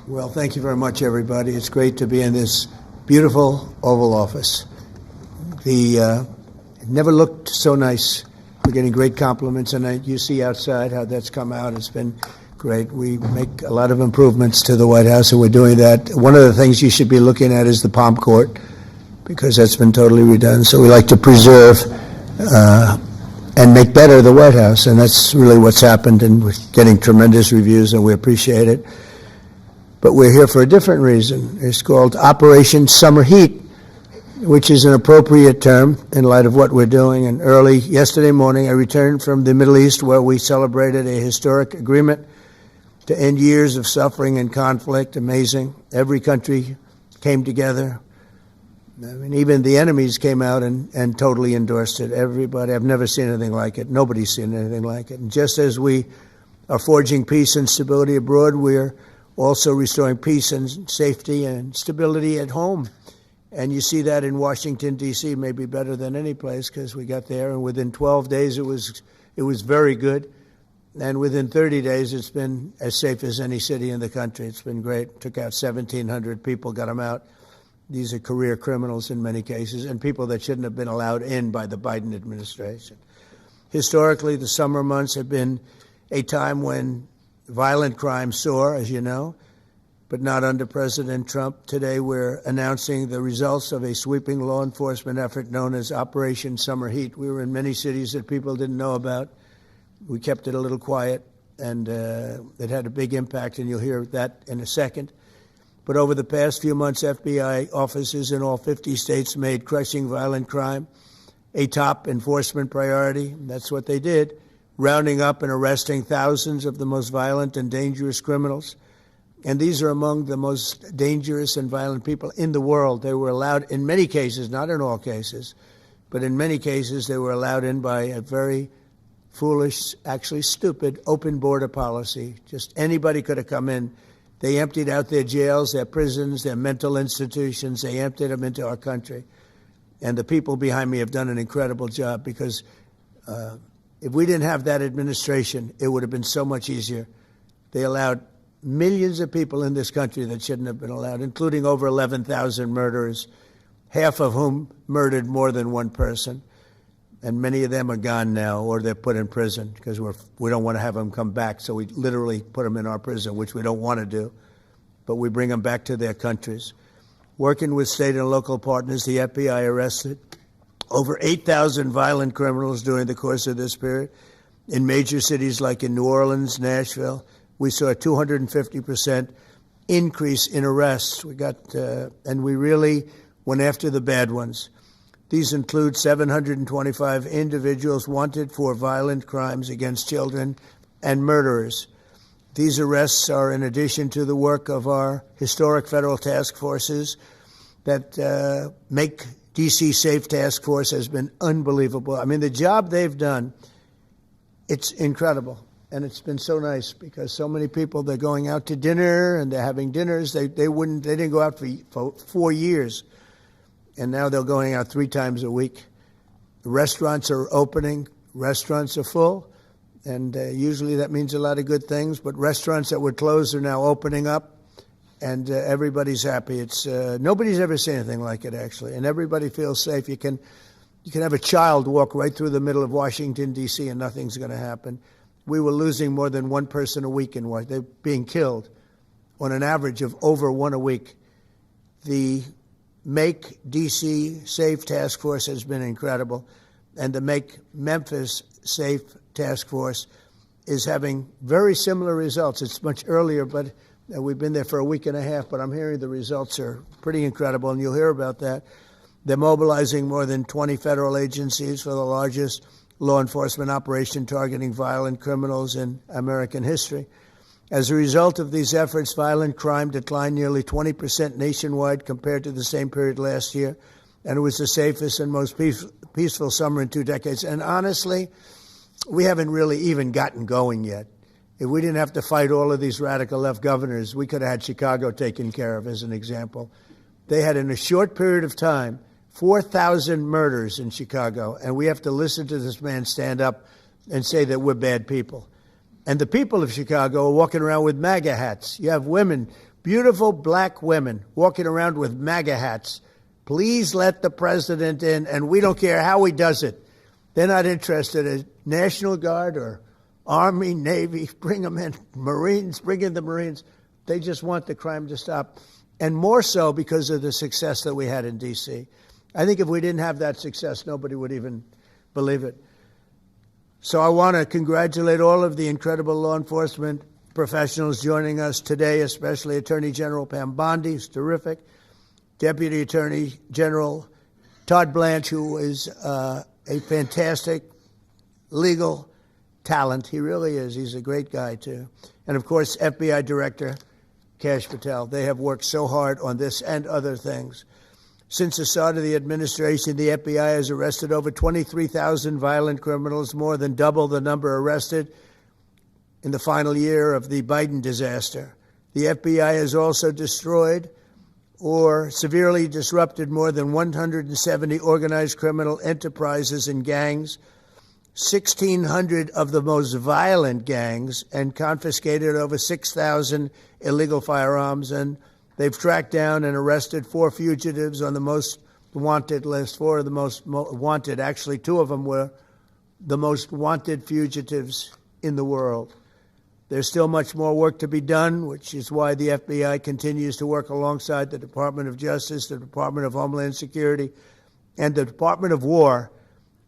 Well, thank you very much, everybody. It's great to be in this beautiful Oval Office. It never looked so nice. We're getting great compliments, and you see outside how that's come out. It's been great. We make a lot of improvements to the White House, and we're doing that. One of the things you should be looking at is the Palm Court, because that's been totally redone. So we like to preserve and make better the White House, and that's really what's happened, and we're getting tremendous reviews, and we appreciate it. But we're here for a different reason. It's called Operation Summer Heat, which is an appropriate term in light of what we're doing. And early yesterday morning, I returned from the Middle East, where we celebrated a historic agreement to end years of suffering and conflict. Amazing. Every country came together. I mean, even the enemies came out and totally endorsed it. Everybody. I've never seen anything like it. Nobody's seen anything like it. And just as we are forging peace and stability abroad, we're also restoring peace and safety and stability at home. And you see that in Washington, D.C., maybe better than any place, because we got there, and within 12 days it was very good. And within 30 days it's been as safe as any city in the country. It's been great. Took out 1,700 people, got them out. These are career criminals in many cases, and people that shouldn't have been allowed in by the Biden administration. Historically, the summer months have been a time when violent crime soar, as you know, but not under President Trump. Today, we're announcing the results of a sweeping law enforcement effort known as Operation Summer Heat. We were in many cities that people didn't know about. We kept it a little quiet, and it had a big impact, and you'll hear that in a second. But over the past few months, FBI officers in all 50 states made crushing violent crime a top enforcement priority. That's what they did, rounding up and arresting thousands of the most violent and dangerous criminals. And these are among the most dangerous and violent people in the world. They were allowed, in many cases, not in all cases, but in many cases they were allowed in by a very foolish, actually stupid, open border policy. Just anybody could have come in. They emptied out their jails, their prisons, their mental institutions. They emptied them into our country. And the people behind me have done an incredible job, because if we didn't have that administration, it would have been so much easier. They allowed millions of people in this country that shouldn't have been allowed, including over 11,000 murderers, half of whom murdered more than one person. And many of them are gone now, or they're put in prison, because we don't want to have them come back. So we literally put them in our prison, which we don't want to do. But we bring them back to their countries. Working with state and local partners, the FBI arrested over 8,000 violent criminals during the course of this period. In major cities like in New Orleans, Nashville, we saw a 250% increase in arrests. And we really went after the bad ones. These include 725 individuals wanted for violent crimes against children and murderers. These arrests are in addition to the work of our historic federal task forces. That Make D.C. Safe Task Force has been unbelievable. I mean, the job they've done, it's incredible. And it's been so nice, because so many people, they're going out to dinner and they're having dinners. They didn't go out for 4 years. And now they're going out 3 times a week. The restaurants are opening. Restaurants are full. And usually that means a lot of good things. But restaurants that were closed are now opening up. And everybody's happy. Nobody's ever seen anything like it, actually. And everybody feels safe. You can have a child walk right through the middle of Washington, D.C., and nothing's going to happen. We were losing more than one person a week in Washington. They're being killed on an average of over one a week. The Make D.C. Safe Task Force has been incredible. And the Make Memphis Safe Task Force is having very similar results. It's much earlier, but we've been there for a week and a half, but I'm hearing the results are pretty incredible, and you'll hear about that. They're mobilizing more than 20 federal agencies for the largest law enforcement operation targeting violent criminals in American history. As a result of these efforts, violent crime declined nearly 20% nationwide compared to the same period last year, and it was the safest and most peaceful summer in 2 decades. And honestly, we haven't really even gotten going yet. If we didn't have to fight all of these radical left governors, we could have had Chicago taken care of, as an example. They had, in a short period of time, 4,000 murders in Chicago, and we have to listen to this man stand up and say that we're bad people. And the people of Chicago are walking around with MAGA hats. You have women, beautiful black women walking around with MAGA hats. Please let the president in, and we don't care how he does it. They're not interested in National Guard or Army, Navy, bring them in. Marines, bring in the Marines. They just want the crime to stop. And more so because of the success that we had in D.C. I think if we didn't have that success, nobody would even believe it. So I want to congratulate all of the incredible law enforcement professionals joining us today, especially Attorney General Pam Bondi, who's terrific, Deputy Attorney General Todd Blanche, who is a fantastic legal talent. He really is. He's a great guy, too. And, of course, FBI Director Kash Patel. They have worked so hard on this and other things. Since the start of the administration, the FBI has arrested over 23,000 violent criminals, more than double the number arrested in the final year of the Biden disaster. The FBI has also destroyed or severely disrupted more than 170 organized criminal enterprises and gangs, 1,600 of the most violent gangs, and confiscated over 6,000 illegal firearms. And they've tracked down and arrested 4 fugitives on the most wanted list, 4 of the most wanted. Actually, 2 of them were the most wanted fugitives in the world. There's still much more work to be done, which is why the FBI continues to work alongside the Department of Justice, the Department of Homeland Security, and the Department of War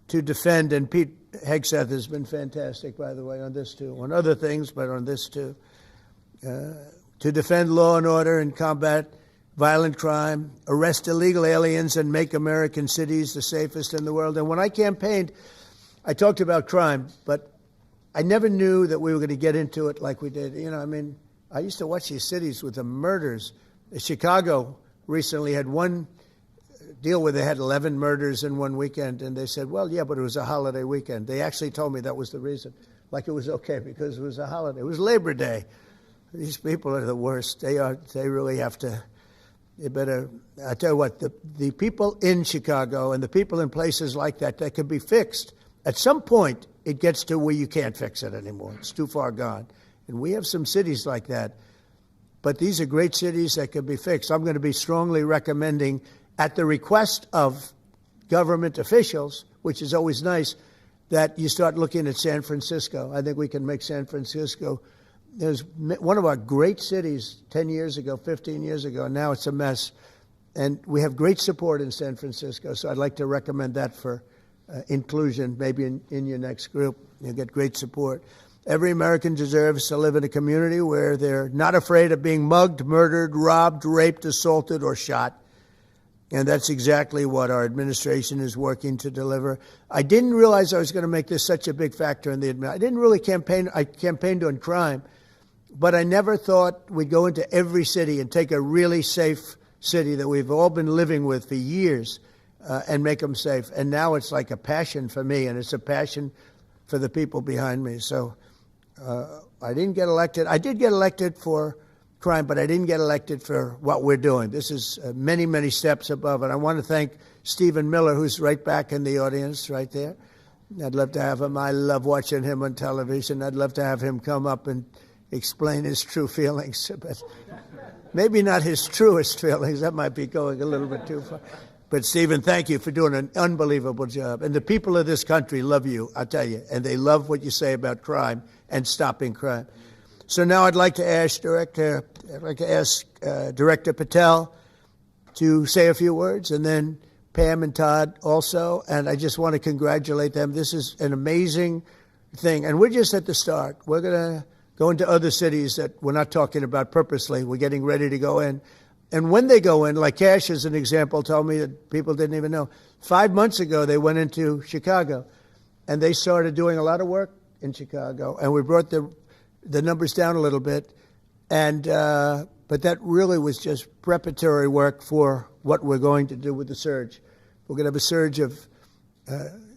to defend. And Pete Hegseth has been fantastic, by the way, on this too, on other things, but on this too, to defend law and order and combat violent crime, arrest illegal aliens, and make American cities the safest in the world. And when I campaigned, I talked about crime, but I never knew that we were going to get into it like we did. You know, I mean, I used to watch these cities with the murders. Chicago recently had one deal where they had 11 murders in one weekend, and they said, well, yeah, but it was a holiday weekend. They actually told me that was the reason, like it was okay because it was a holiday. It was Labor Day. These people are the worst. They really have to, they better, I tell you what, the people in Chicago and the people in places like that can be fixed. At some point, it gets to where you can't fix it anymore. It's too far gone. And we have some cities like that. But these are great cities that can be fixed. I'm going to be strongly recommending, at the request of government officials, which is always nice, that you start looking at San Francisco. I think we can make San Francisco. There's one of our great cities 10 years ago, 15 years ago, and now it's a mess. And we have great support in San Francisco, so I'd like to recommend that for inclusion, maybe in your next group. You'll get great support. Every American deserves to live in a community where they're not afraid of being mugged, murdered, robbed, raped, assaulted, or shot. And that's exactly what our administration is working to deliver. I didn't realize I was going to make this such a big factor in the administration. I didn't really campaign. I campaigned on crime, but I never thought we'd go into every city and take a really safe city that we've all been living with for years and make them safe. And now it's like a passion for me, and it's a passion for the people behind me. So I didn't get elected. I did get elected for crime, but I didn't get elected for what we're doing. This is many, many steps above. And I want to thank Stephen Miller, who's right back in the audience right there. I'd love to have him. I love watching him on television. I'd love to have him come up and explain his true feelings. But maybe not his truest feelings. That might be going a little bit too far. But, Stephen, thank you for doing an unbelievable job. And the people of this country love you, I'll tell you. And they love what you say about crime and stopping crime. So now I'd like to ask Director Patel to say a few words, and then Pam and Todd also. And I just want to congratulate them. This is an amazing thing. And we're just at the start. We're going to go into other cities that we're not talking about purposely. We're getting ready to go in. And when they go in, like Kash as an example told me that people didn't even know. 5 months ago, they went into Chicago, and they started doing a lot of work in Chicago. And we brought the numbers down a little bit. And but that really was just preparatory work for what we're going to do with the surge. We're going to have a surge of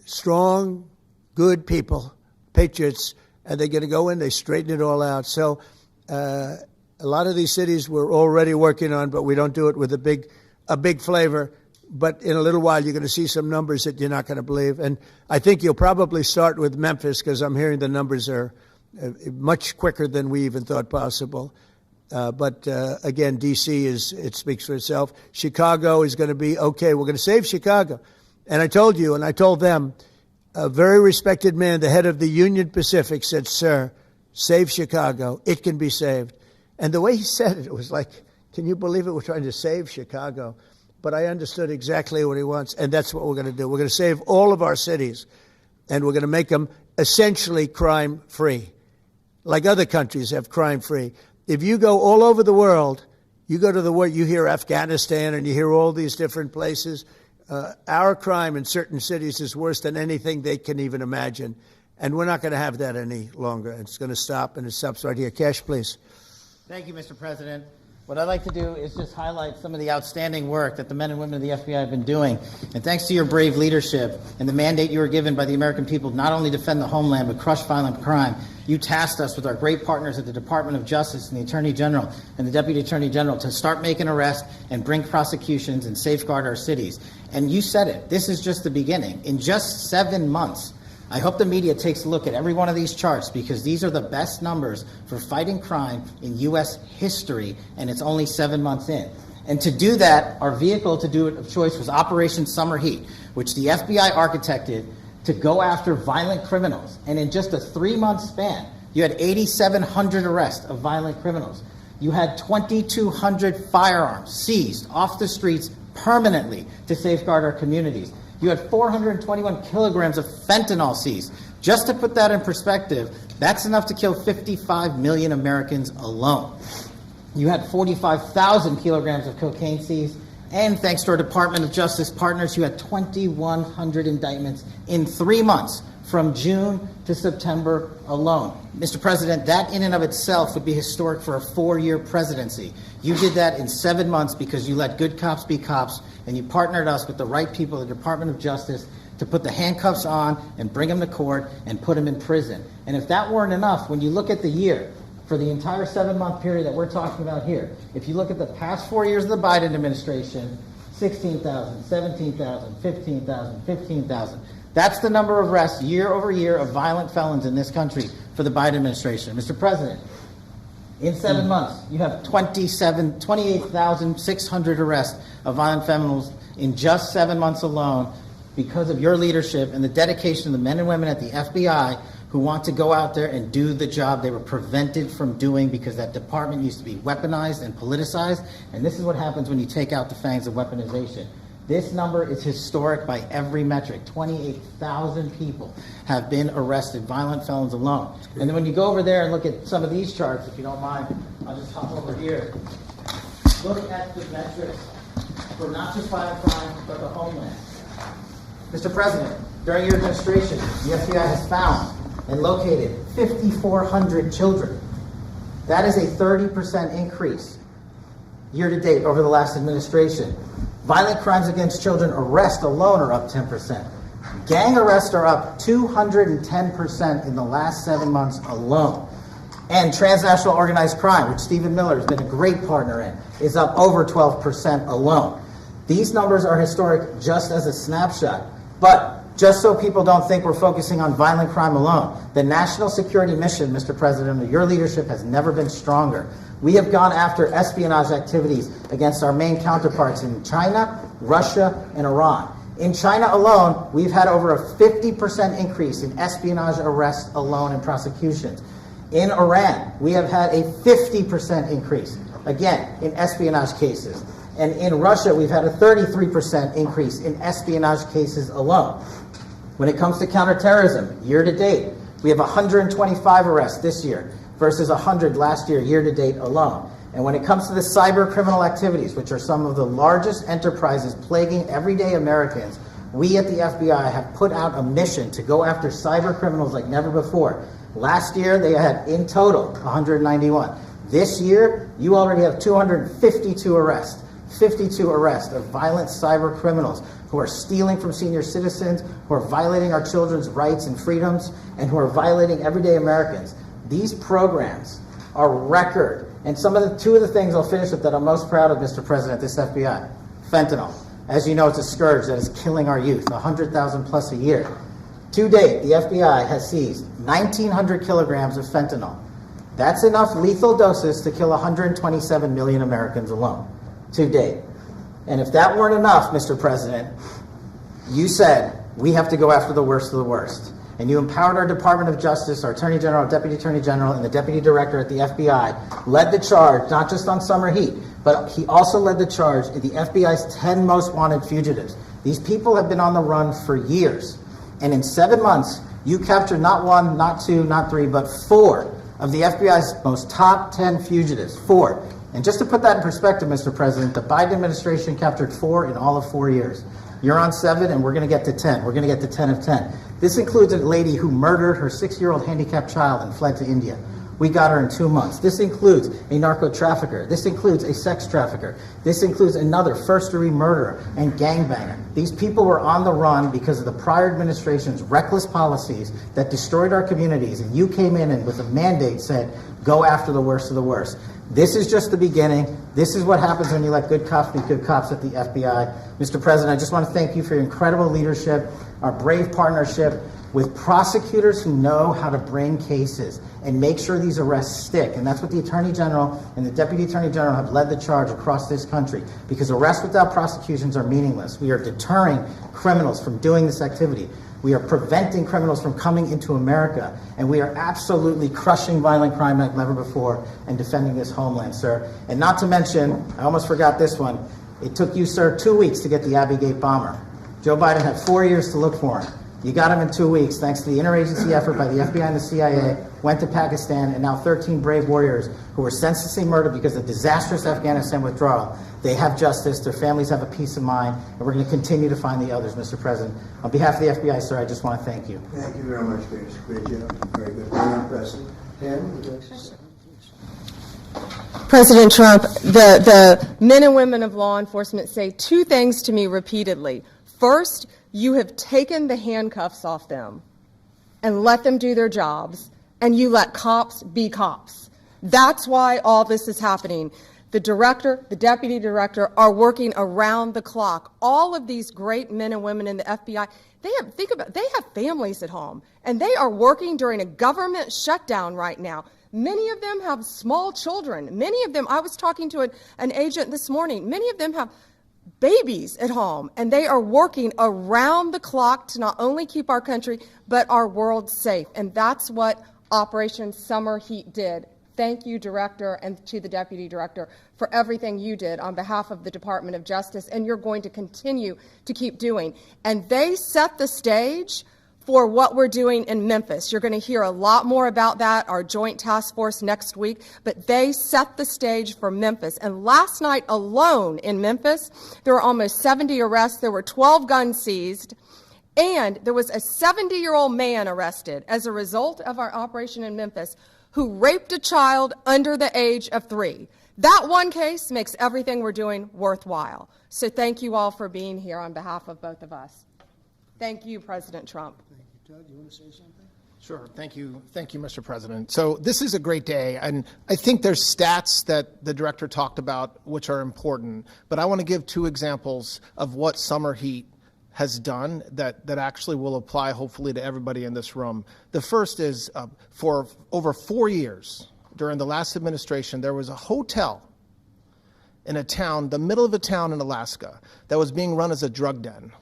strong, good people, patriots, and they're going to go in, they straighten it all out. So a lot of these cities we're already working on, but we don't do it with a big flavor. But in a little while, you're going to see some numbers that you're not going to believe. And I think you'll probably start with Memphis, because I'm hearing the numbers are much quicker than we even thought possible. But again, D.C. it speaks for itself. Chicago is going to be okay. We're going to save Chicago. And I told you, and I told them, a very respected man, the head of the Union Pacific, said, "Sir, save Chicago. It can be saved." And the way he said it, it was like, can you believe it? We're trying to save Chicago. But I understood exactly what he wants, and that's what we're going to do. We're going to save all of our cities, and we're going to make them essentially crime-free, like other countries have crime-free. If you go all over the world, you go to the world, you hear Afghanistan and you hear all these different places. Our crime in certain cities is worse than anything they can even imagine. And we're not going to have that any longer. It's going to stop, and it stops right here. Kash, please. Thank you, Mr. President. What I'd like to do is just highlight some of the outstanding work that the men and women of the FBI have been doing. And thanks to your brave leadership and the mandate you were given by the American people to not only defend the homeland but crush violent crime, you tasked us with our great partners at the Department of Justice and the Attorney General and the Deputy Attorney General to start making arrests and bring prosecutions and safeguard our cities. And you said it. This is just the beginning. In just 7 months, I hope the media takes a look at every one of these charts, because these are the best numbers for fighting crime in U.S. history, and it's only 7 months in. And to do that, our vehicle to do it of choice was Operation Summer Heat, which the FBI architected to go after violent criminals. And in just a 3-month span, you had 8,700 arrests of violent criminals. You had 2,200 firearms seized off the streets permanently to safeguard our communities. You had 421 kilograms of fentanyl seized. Just to put that in perspective, that's enough to kill 55 million Americans alone. You had 45,000 kilograms of cocaine seized, and thanks to our Department of Justice partners, you had 2,100 indictments in 3 months, from June to September alone. Mr. President, that in and of itself would be historic for a 4-year presidency. You did that in 7 months because you let good cops be cops, and you partnered us with the right people at the Department of Justice to put the handcuffs on and bring them to court and put them in prison. And if that weren't enough, when you look at the year, for the entire 7-month period that we're talking about here, if you look at the past 4 years of the Biden administration, 16,000, 17,000, 15,000, 15,000. That's the number of arrests year over year of violent felons in this country for the Biden administration. Mr. President, in 7 months, you have 28,600 arrests of violent felons in just 7 months alone, because of your leadership and the dedication of the men and women at the FBI who want to go out there and do the job they were prevented from doing because that department used to be weaponized and politicized. And this is what happens when you take out the fangs of weaponization. This number is historic by every metric. 28,000 people have been arrested, violent felons alone. And then when you go over there and look at some of these charts, if you don't mind, I'll just hop over here. Look at the metrics for not just violent crime, but the homeland. Mr. President, during your administration, the FBI has found and located 5,400 children. That is a 30% increase year to date over the last administration. Violent crimes against children arrests alone are up 10%. Gang arrests are up 210% in the last 7 months alone. And transnational organized crime, which Stephen Miller has been a great partner in, is up over 12% alone. These numbers are historic just as a snapshot. But just so people don't think we're focusing on violent crime alone, the national security mission, Mr. President, under your leadership has never been stronger. We have gone after espionage activities against our main counterparts in China, Russia, and Iran. In China alone, we've had over a 50% increase in espionage arrests alone and prosecutions. In Iran, we have had a 50% increase, again, in espionage cases. And in Russia, we've had a 33% increase in espionage cases alone. When it comes to counterterrorism, year to date, we have 125 arrests this year versus 100 last year, year to date alone. And when it comes to the cyber criminal activities, which are some of the largest enterprises plaguing everyday Americans, we at the FBI have put out a mission to go after cyber criminals like never before. Last year, they had in total 191. This year, you already have 252 arrests. 52 arrests of violent cyber criminals who are stealing from senior citizens, who are violating our children's rights and freedoms, and who are violating everyday Americans. These programs are record. And two of the things I'll finish with that I'm most proud of, Mr. President, this FBI. Fentanyl. As you know, it's a scourge that is killing our youth, 100,000 plus a year. To date, the FBI has seized 1,900 kilograms of fentanyl. That's enough lethal doses to kill 127 million Americans alone to date. And if that weren't enough, Mr. President, you said we have to go after the worst of the worst. And you empowered our Department of Justice, our Attorney General, Deputy Attorney General, and the Deputy Director at the FBI, led the charge, not just on summer heat, but he also led the charge in the FBI's 10 most wanted fugitives. These people have been on the run for years. And in 7 months, you captured not one, not two, not three, but 4 of the FBI's most top 10 fugitives. 4. And just to put that in perspective, Mr. President, the Biden administration captured 4 in all of 4 years. You're on 7, and we're going to get to 10. We're going to get to 10 of 10. This includes a lady who murdered her 6-year-old handicapped child and fled to India. We got her in 2 months. This includes a narco trafficker. This includes a sex trafficker. This includes another first-degree murderer and gangbanger. These people were on the run because of the prior administration's reckless policies that destroyed our communities, and you came in and with a mandate said, go after the worst of the worst. This is just the beginning. This is what happens when you let good cops be good cops at the FBI. Mr. President, I just want to thank you for your incredible leadership, our brave partnership with prosecutors who know how to bring cases and make sure these arrests stick. And that's what the Attorney General and the Deputy Attorney General have led the charge across this country, because arrests without prosecutions are meaningless. We are deterring criminals from doing this activity. We are preventing criminals from coming into America, and we are absolutely crushing violent crime like never before and defending this homeland, sir. And not to mention, I almost forgot this one, it took you, sir, 2 weeks to get the Abbey Gate bomber. Joe Biden had 4 years to look for him. You got him in 2 weeks, thanks to the interagency effort by the FBI and the CIA, went to Pakistan, and now 13 brave warriors who were senselessly murdered because of disastrous Afghanistan withdrawal. They have justice, their families have a peace of mind, and we're going to continue to find the others, Mr. President. On behalf of the FBI, sir, I just want to thank you. Thank you very much, Grace. Great job. Very good. Very impressive. Pam, would you like to say? President Trump, the men and women of law enforcement say 2 things to me repeatedly. First, you have taken the handcuffs off them and let them do their jobs, and you let cops be cops. That's why all this is happening. The director, the deputy director are working around the clock. All of these great men and women in the FBI, they have families at home, and they are working during a government shutdown right now. Many of them have small children. Many of them, I was talking to an agent this morning, many of them have babies at home, and they are working around the clock to not only keep our country, but our world safe. And that's what Operation Summer Heat did. Thank you, Director, and to the Deputy Director for everything you did on behalf of the Department of Justice, and you're going to continue to keep doing. And they set the stage for what we're doing in Memphis. You're going to hear a lot more about that, our joint task force next week, but they set the stage for Memphis. And last night alone in Memphis, there were almost 70 arrests, there were 12 guns seized, and there was a 70-year-old man arrested as a result of our operation in Memphis who raped a child under the age of 3. That one case makes everything we're doing worthwhile. So thank you all for being here on behalf of both of us. Thank you, President Trump. Thank you. Todd, do you want to say something? Sure. Thank you, Mr. President. So this is a great day, and I think there's stats that the director talked about which are important, but I want to give 2 examples of what summer heat has done that actually will apply hopefully to everybody in this room. The first is for over 4 years during the last administration, there was a hotel in a town, the middle of a town in Alaska, that was being run as a drug den.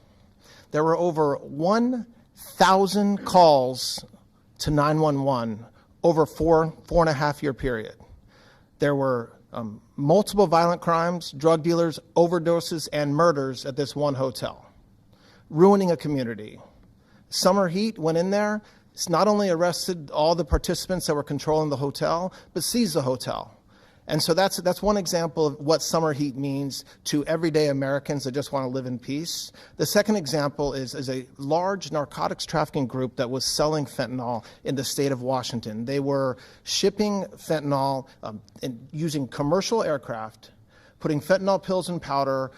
There were over 1,000 calls to 911 over four and a half year period. There were multiple violent crimes, drug dealers, overdoses, and murders at this one hotel, ruining a community. Summer Heat went in there. It's not only arrested all the participants that were controlling the hotel, but seized the hotel. And so that's one example of what summer heat means to everyday Americans that just want to live in peace. The second example is a large narcotics trafficking group that was selling fentanyl in the state of Washington. They were shipping fentanyl and using commercial aircraft, putting fentanyl pills and powder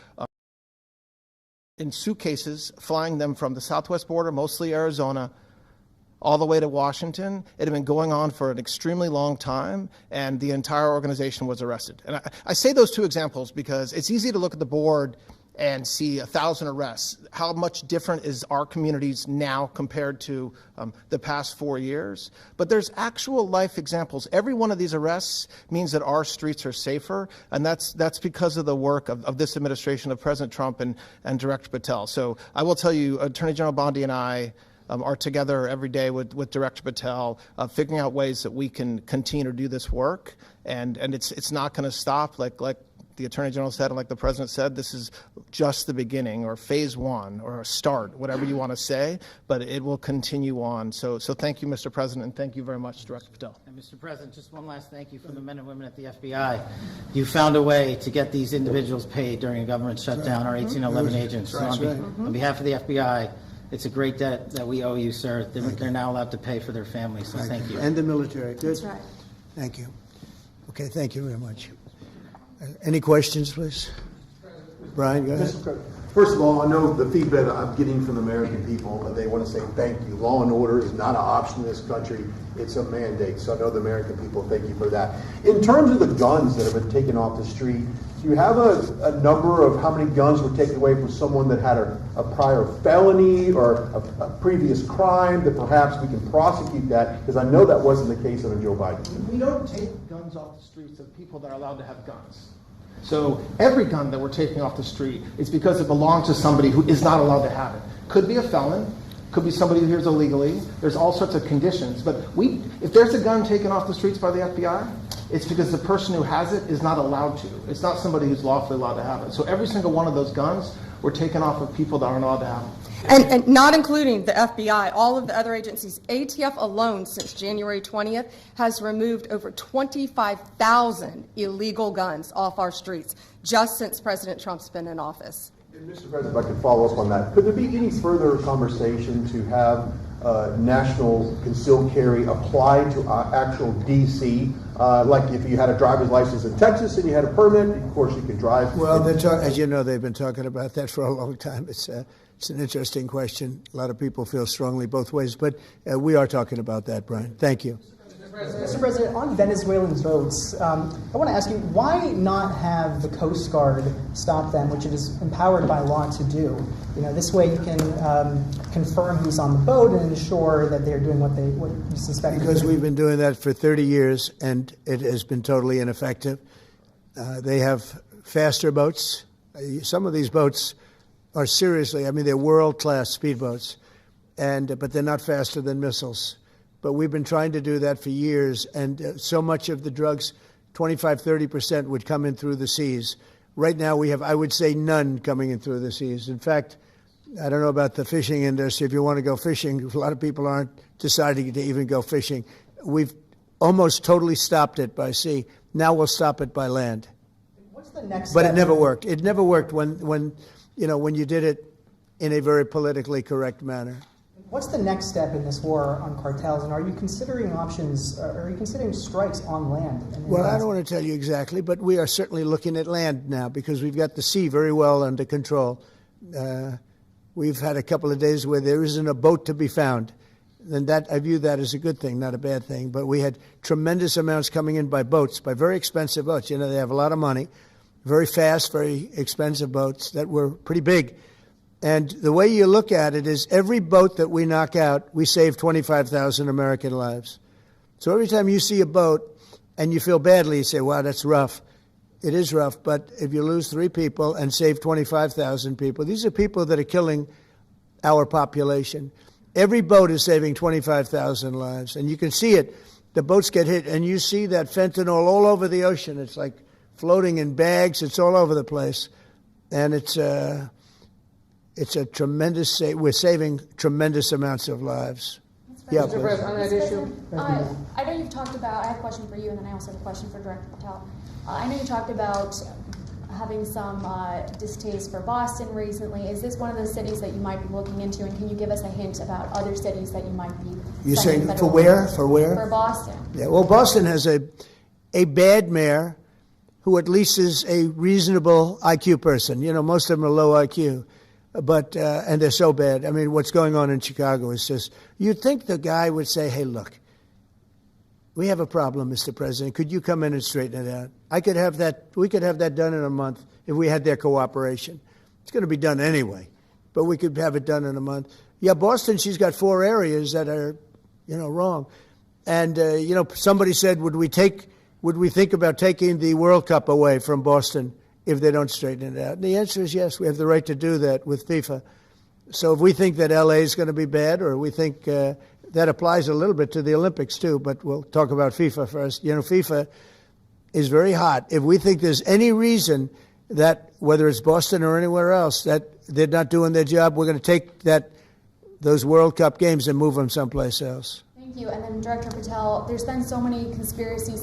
in suitcases, flying them from the southwest border, mostly Arizona, all the way to Washington. It had been going on for an extremely long time, and the entire organization was arrested. And I say those 2 examples because it's easy to look at the board and see 1,000 arrests. How much different is our communities now compared to the past 4 years? But there's actual life examples. Every one of these arrests means that our streets are safer, and that's because of the work of this administration, of President Trump and Director Patel. So I will tell you, Attorney General Bondi and I are together every day with Director Patel, figuring out ways that we can continue to do this work, and it's not going to stop. Like the Attorney General said, and like the President said, this is just the beginning, or phase one, or a start, whatever you want to say, but it will continue on. So thank you, Mr. President, and thank you very much, Director Patel. And Mr. President, just one last thank you from the men and women at the FBI. You found a way to get these individuals paid during a government shutdown, our 1811 agents. So on behalf of the FBI, it's a great debt that we owe you, sir. They're now allowed to pay for their families, so thank you. And the military. Good. That's right. Thank you. Okay, thank you very much. Any questions, please? Brian, go ahead. First of all, I know the feedback I'm getting from the American people, they want to say thank you. Law and order is not an option in this country. It's a mandate. So I know the American people thank you for that. In terms of the guns that have been taken off the street, do you have a number of how many guns were taken away from someone that had a prior felony or a previous crime, that perhaps we can prosecute that? Because I know that wasn't the case under Joe Biden. We don't take guns off the streets of people that are allowed to have guns. So every gun that we're taking off the street is because it belongs to somebody who is not allowed to have it. Could be a felon, could be somebody who here's illegally. There's all sorts of conditions. But if there's a gun taken off the streets by the FBI, it's because the person who has it is not allowed to. It's not somebody who's lawfully allowed to have it. So every single one of those guns were taken off of people that aren't allowed to have them. And not including the FBI, all of the other agencies. ATF alone since January 20th has removed over 25,000 illegal guns off our streets just since President Trump's been in office. And Mr. President, if I could follow up on that, could there be any further conversation to have national concealed carry applied to actual DC? Like if you had a driver's license in Texas and you had a permit, of course you could drive. Well, as you know, they've been talking about that for a long time. It's an interesting question. A lot of people feel strongly both ways, but we are talking about that, Brian. Thank you. Mr. President, on Venezuelan boats, I want to ask you, why not have the Coast Guard stop them, which it is empowered by law to do? This way you can confirm who's on the boat and ensure that they're doing what you suspect. Because we've been doing that for 30 years, and it has been totally ineffective. They have faster boats. Some of these boats are seriously, they're world-class speedboats, but they're not faster than missiles. But we've been trying to do that for years, and so much of the drugs, 25-30%, would come in through the seas. Right now we have, I would say, none coming in through the seas. In fact, I don't know about the fishing industry. If you want to go fishing, a lot of people aren't deciding to even go fishing. We've almost totally stopped it by sea. Now we'll stop it by land. What's the next step? But it never worked. It never worked when you did it in a very politically correct manner. What's the next step in this war on cartels, and are you considering options, are you considering strikes on land? Well, I don't want to tell you exactly, but we are certainly looking at land now because we've got the sea very well under control. We've had a couple of days where there isn't a boat to be found. And that, I view that as a good thing, not a bad thing. But we had tremendous amounts coming in by boats, by very expensive boats. They have a lot of money, very fast, very expensive boats that were pretty big. And the way you look at it is every boat that we knock out, we save 25,000 American lives. So every time you see a boat and you feel badly, you say, wow, that's rough. It is rough, but if you lose 3 people and save 25,000 people, these are people that are killing our population. Every boat is saving 25,000 lives, and you can see it. The boats get hit, and you see that fentanyl all over the ocean. It's like floating in bags. It's all over the place, and it's a tremendous. We're saving tremendous amounts of lives. Yeah, Mr. President, on that issue, I know you've talked about. I have a question for you, and then I also have a question for Director Patel. I know you talked about having some distaste for Boston recently. Is this one of those cities that you might be looking into, and can you give us a hint about other cities that you might be? You're saying for where? For where? For Boston. Yeah. Well, Boston has a bad mayor who at least is a reasonable IQ person. Most of them are low IQ. But and they're so bad. What's going on in Chicago is just, you'd think the guy would say, hey, look, we have a problem, Mr. President. Could you come in and straighten it out? We could have that done in a month if we had their cooperation. It's going to be done anyway, but we could have it done in a month. Yeah, Boston, she's got 4 areas that are, wrong. And, somebody said, would we think about taking the World Cup away from Boston if they don't straighten it out? And the answer is yes, we have the right to do that with FIFA. So if we think that LA is going to be bad, or we think that applies a little bit to the Olympics too, but we'll talk about FIFA first. FIFA is very hot. If we think there's any reason that, whether it's Boston or anywhere else, that they're not doing their job, we're going to take those World Cup games and move them someplace else. Thank you. And then Director Patel, there's been so many conspiracy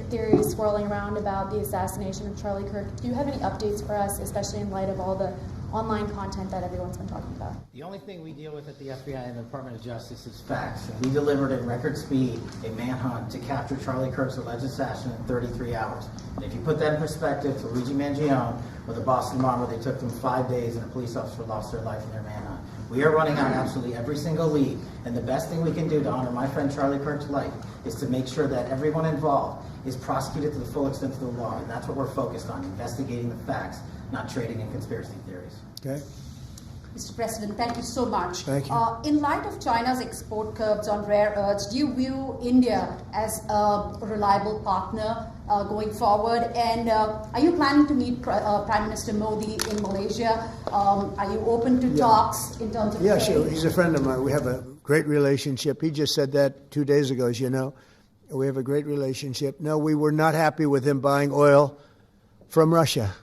theories swirling around about the assassination of Charlie Kirk. Do you have any updates for us, especially in light of all the online content that everyone's been talking about? The only thing we deal with at the FBI and the Department of Justice is facts. And we delivered at record speed a manhunt to capture Charlie Kirk's alleged assassin in 33 hours. And if you put that in perspective to Luigi Mangione or the Boston bomber, they took them 5 days and a police officer lost their life in their manhunt. We are running on absolutely every single lead, and the best thing we can do to honor my friend Charlie Kirk's life is to make sure that everyone involved is prosecuted to the full extent of the law, and that's what we're focused on, investigating the facts, not trading in conspiracy theories. Okay. Mr. President, thank you so much. Thank you. In light of China's export curbs on rare earths, do you view India as a reliable partner going forward? And are you planning to meet Prime Minister Modi in Malaysia? Are you open to talks in terms of trade? Sure. He's a friend of mine. We have a great relationship. He just said that 2 days ago, as you know. We have a great relationship. No, we were not happy with him buying oil from Russia,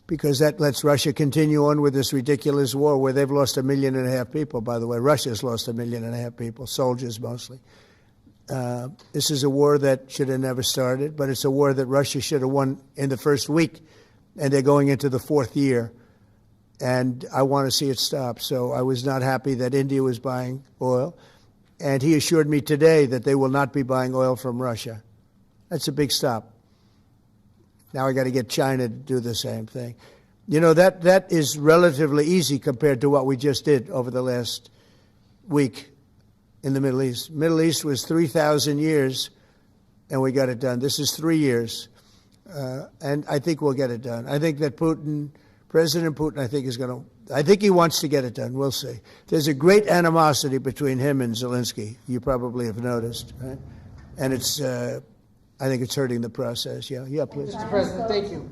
because that lets Russia continue on with this ridiculous war where they've lost 1.5 million people, by the way. Russia's lost 1.5 million people, soldiers mostly. This is a war that should have never started, but it's a war that Russia should have won in the first week, and they're going into the 4th year. And I want to see it stop. So I was not happy that India was buying oil. And he assured me today that they will not be buying oil from Russia. That's a big stop. Now I got to get China to do the same thing. That is relatively easy compared to what we just did over the last week in the Middle East. Middle East was 3,000 years, and we got it done. This is 3 years, and I think we'll get it done. I think that President Putin, I think he wants to get it done. We'll see. There's a great animosity between him and Zelensky. You probably have noticed, right? And it's. I think it's hurting the process. Yeah, please. Mr. President, thank you.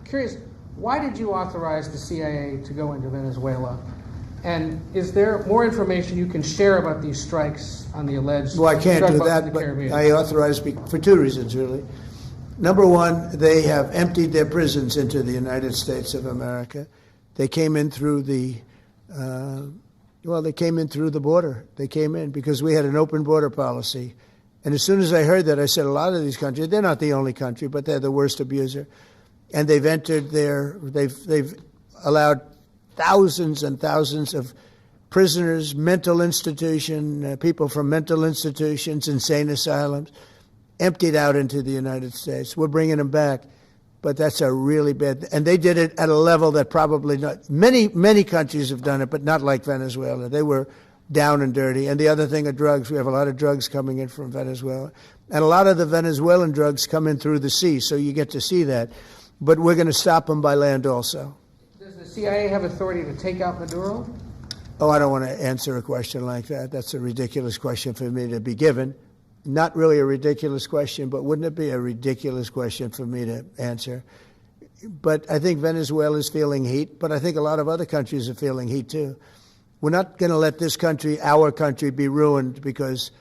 Curious, why did you authorize the CIA to go into Venezuela? And is there more information you can share about these strikes on the alleged? Well, I can't do strike that, but I authorized for 2 reasons, really. Number one, they have emptied their prisons into the United States of America. They came in through the border. They came in because we had an open border policy. And as soon as I heard that, I said, a lot of these countries, they're not the only country, but they're the worst abuser. And they've entered they've allowed thousands and thousands of prisoners, mental institution, people from mental institutions, insane asylums, emptied out into the United States. We're bringing them back. But that's a really bad, and they did it at a level that probably not, many countries have done it, but not like Venezuela. They were down and dirty. And the other thing are drugs. We have a lot of drugs coming in from Venezuela. And a lot of the Venezuelan drugs come in through the sea, so you get to see that. But we're going to stop them by land also. Does the CIA have authority to take out Maduro? Oh, I don't want to answer a question like that. That's a ridiculous question for me to be given. Not really a ridiculous question, but wouldn't it be a ridiculous question for me to answer? But I think Venezuela is feeling heat, but I think a lot of other countries are feeling heat too. We're not going to let this country, our country, be ruined because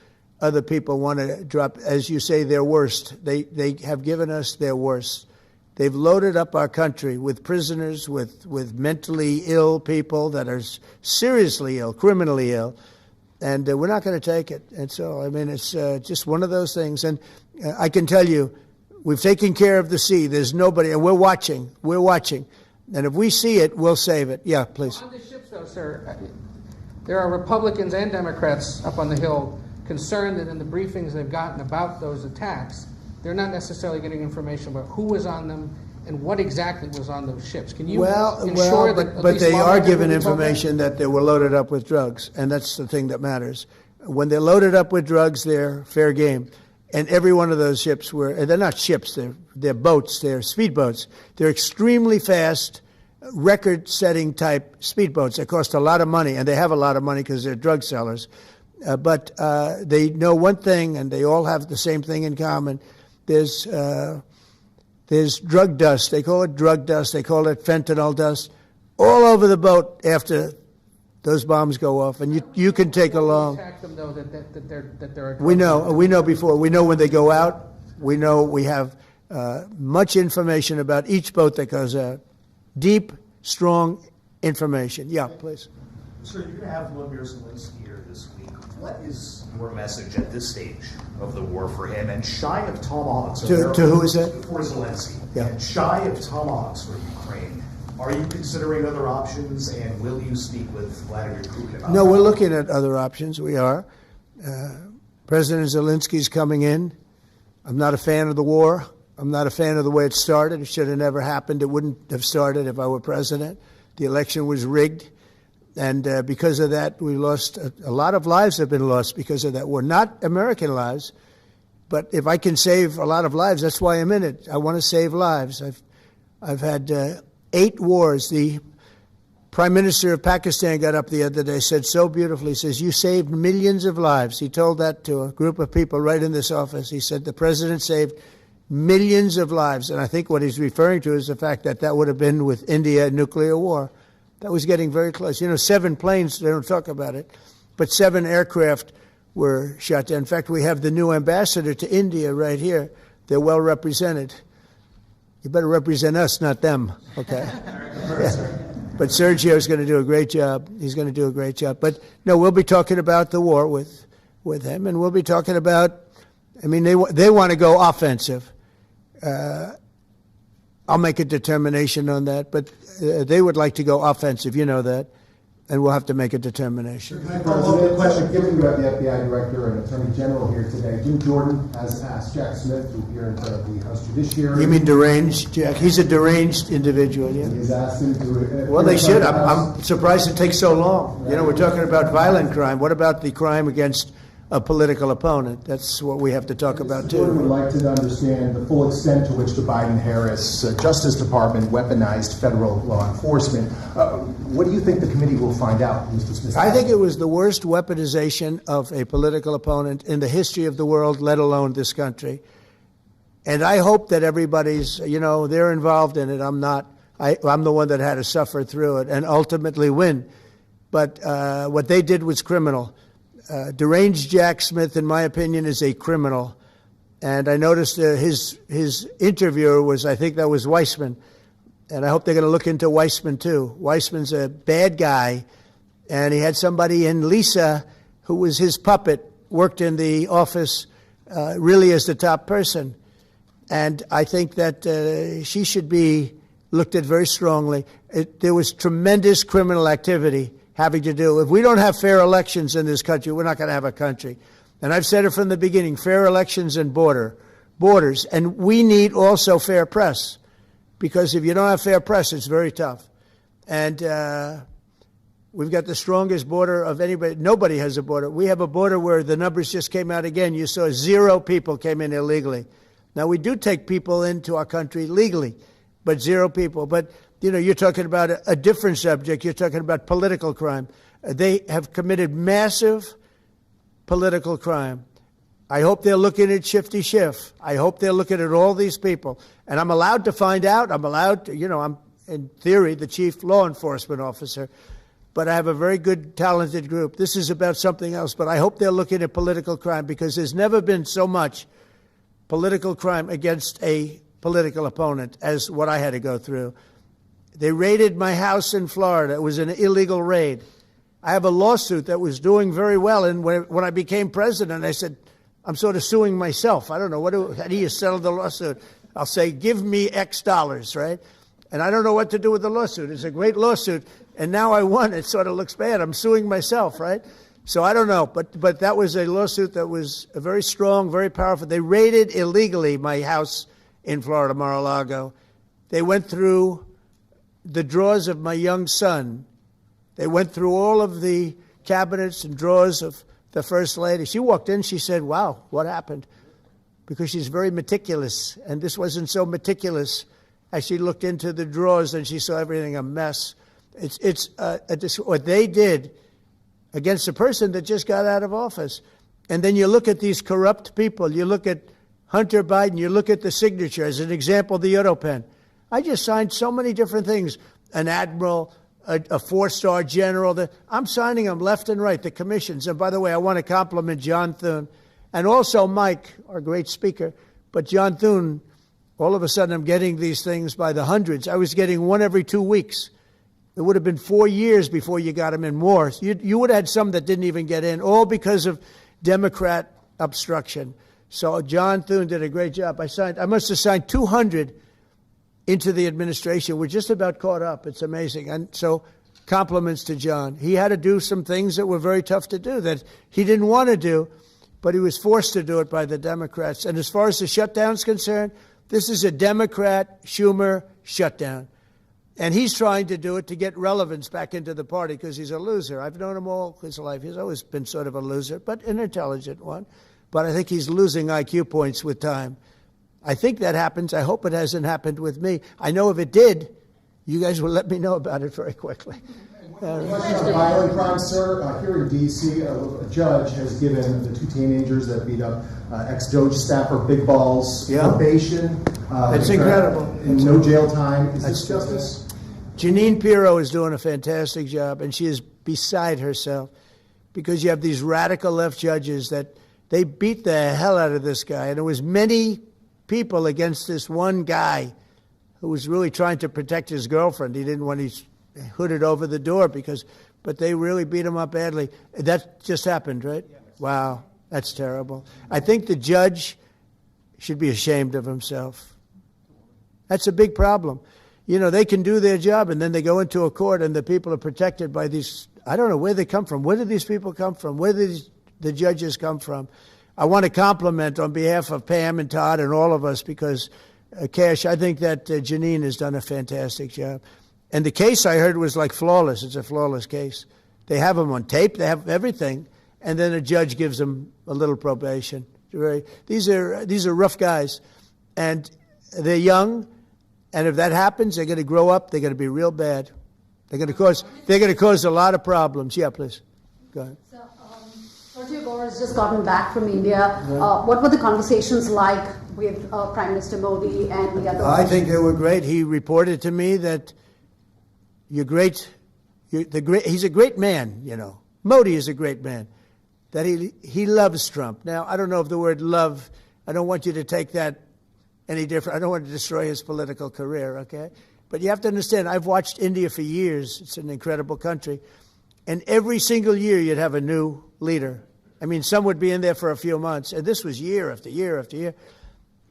other people want to drop, as you say, their worst. They have given us their worst. They've loaded up our country with prisoners, with mentally ill people that are seriously ill, criminally ill, and we're not going to take it. And so, I mean, it's just one of those things. And I can tell you, we've taken care of the sea. There's nobody, and we're watching. We're watching. And if we see it, we'll save it. Yeah, please. On the ships, though, sir, there are Republicans and Democrats up on the Hill concerned that in the briefings they've gotten about those attacks, they're not necessarily getting information about who was on them and what exactly was on those ships. Can you ensure that? But they are given information that they were loaded up with drugs, and that's the thing that matters. When they're loaded up with drugs, they're fair game. And every one of those ships they're not ships, they're boats, they're speedboats. They're extremely fast, record-setting type speedboats. They cost a lot of money, and they have a lot of money because they're drug sellers. But they know one thing, and they all have the same thing in common. There's drug dust. They call it drug dust. They call it fentanyl dust all over the boat after those bombs go off. And you can take along. Attack them, though, that they're a We know before. We know when they go out. We know we have much information about each boat that goes out. Deep, strong information. Yeah, please. Sir, you're going to have Vladimir Zelensky here this week. What is your message at this stage of the war for him? And shy of tomahawks, To who is that? For Zelensky. Yeah. And shy of tomahawks for Ukraine. Are you considering other options, and will you speak with Vladimir Putin about No, that? we're looking at other options. We are. President Zelensky's coming in. I'm not a fan of the war. I'm not a fan of the way it started. It should have never happened. It wouldn't have started if I were president. The election was rigged. And because of that, we lost a lot of lives have been lost because of that war. Not American lives, but if I can save a lot of lives, that's why I'm in it. I want to save lives. I've had 8 wars. The Prime Minister of Pakistan got up the other day, said so beautifully, he says, you saved millions of lives. He told that to a group of people right in this office. He said the president saved millions of lives. And I think what he's referring to is the fact that that would have been with India nuclear war. That was getting very close. 7 planes, they don't talk about it, but 7 aircraft were shot down. In fact, we have the new ambassador to India right here. They're well represented. You better represent us, not them, okay? Yeah. But Sergio's going to do a great job. He's going to do a great job. But, no, we'll be talking about the war with him, and we'll be talking about, they want to go offensive. I'll make a determination on that, but they would like to go offensive, you know that, and we'll have to make a determination. President, given you have the FBI Director and Attorney General here today, Jim Jordan has asked Jack Smith to appear in front of the House Judiciary. You mean deranged, Jack? He's a deranged individual, yeah. He's asked him to... Well, they should. I'm surprised it takes so long. We're talking about violent crime. What about the crime against a political opponent? That's what we have to talk about, too. Jordan would like to understand the full extent to which the Biden-Harris Justice Department weaponized federal law enforcement. What do you think the committee will find out, Mr. Smith? I think it was the worst weaponization of a political opponent in the history of the world, let alone this country. And I hope that everybody's, they're involved in it. I'm not. I'm the one that had to suffer through it and ultimately win. But what they did was criminal. Deranged Jack Smith, in my opinion, is a criminal. And I noticed his interviewer was, I think that was Weissman. And I hope they're going to look into Weissman, too. Weissman's a bad guy. And he had somebody in Lisa, who was his puppet, worked in the office really as the top person. And I think that she should be looked at very strongly. There was tremendous criminal activity having to do. If we don't have fair elections in this country, we're not going to have a country. And I've said it from the beginning, fair elections and borders. And we need also fair press, because if you don't have fair press, it's very tough. And we've got the strongest border of anybody. Nobody has a border. We have a border where the numbers just came out again. You saw 0 people came in illegally. Now, we do take people into our country legally, but 0 people. But you're talking about a different subject. You're talking about political crime. They have committed massive political crime. I hope they're looking at Shifty Schiff. I hope they're looking at all these people. And I'm allowed to find out. I'm allowed to, I'm, in theory, the chief law enforcement officer. But I have a very good, talented group. This is about something else. But I hope they're looking at political crime, because there's never been so much political crime against a political opponent as what I had to go through. They raided my house in Florida. It was an illegal raid. I have a lawsuit that was doing very well. And when I became president, I said, I'm sort of suing myself. I don't know. How do you settle the lawsuit? I'll say, give me X dollars, right? And I don't know what to do with the lawsuit. It's a great lawsuit. And now I won. It sort of looks bad. I'm suing myself, right? So I don't know. But that was a lawsuit that was very strong, very powerful. They raided illegally my house in Florida, Mar-a-Lago. They went through the drawers of my young son. They went through all of the cabinets and drawers of the First Lady. She walked in, she said, wow, what happened? Because she's very meticulous, and this wasn't so meticulous. as she looked into the drawers and she saw everything a mess. What they did against a person that just got out of office. And then you look at these corrupt people. You look at Hunter Biden. You look at the signature. As an example, the Auto Pen. I just signed so many different things. An admiral, a four-star general. I'm signing them left and right, the commissions. And by the way, I want to compliment John Thune and also Mike, our great speaker. But John Thune, all of a sudden I'm getting these things by the hundreds. I was getting one every 2 weeks. It would have been 4 years before you got them in more. You would have had some that didn't even get in, all because of Democrat obstruction. So John Thune did a great job. I must have signed 200 into the administration. We're just about caught up. It's amazing. And so compliments to John. He had to do some things that were very tough to do that he didn't want to do, but he was forced to do it by the Democrats. And as far as the shutdown's concerned, this is a Democrat Schumer shutdown. And he's trying to do it to get relevance back into the party because he's a loser. I've known him all his life. He's always been sort of a loser, but an intelligent one. But I think he's losing IQ points with time. I think that happens. I hope it hasn't happened with me. I know if it did, you guys will let me know about it very quickly. Question on violent crime, sir. Here in D.C., a judge has given the two teenagers that beat up ex-Doge staffer Big Balls probation. That's incredible. And no jail time. Is this justice? Jeanine Pirro is doing a fantastic job, and she is beside herself because you have these radical left judges that they beat the hell out of this guy. And there was many people against this one guy who was really trying to protect his girlfriend. He didn't want his hooded over the door but they really beat him up badly. That just happened, right? Yes. Wow, that's terrible. I think the judge should be ashamed of himself. That's a big problem. You know, they can do their job and then they go into a court and the people are protected by these, I don't know where they come from. Where do these people come from? Where do the judges come from? I want to compliment on behalf of Pam and Todd and all of us because, Kash, I think that Jeanine has done a fantastic job. And the case I heard was like flawless. It's a flawless case. They have them on tape. They have everything. And then a judge gives them a little probation. These are rough guys. And they're young. And if that happens, they're going to grow up. They're going to be real bad. They're going to cause a lot of problems. Yeah, please. Go ahead. Sergio Gore has just gotten back from India. What were the conversations like with Prime Minister Modi and the other? I think they were great. He reported to me that he's a great man, you know. Modi is a great man. That he loves Trump. Now, I don't know if the word love, I don't want you to take that any different. I don't want to destroy his political career, okay? But you have to understand, I've watched India for years. It's an incredible country. And every single year you'd have a new leader. I mean, some would be in there for a few months. And this was year after year after year.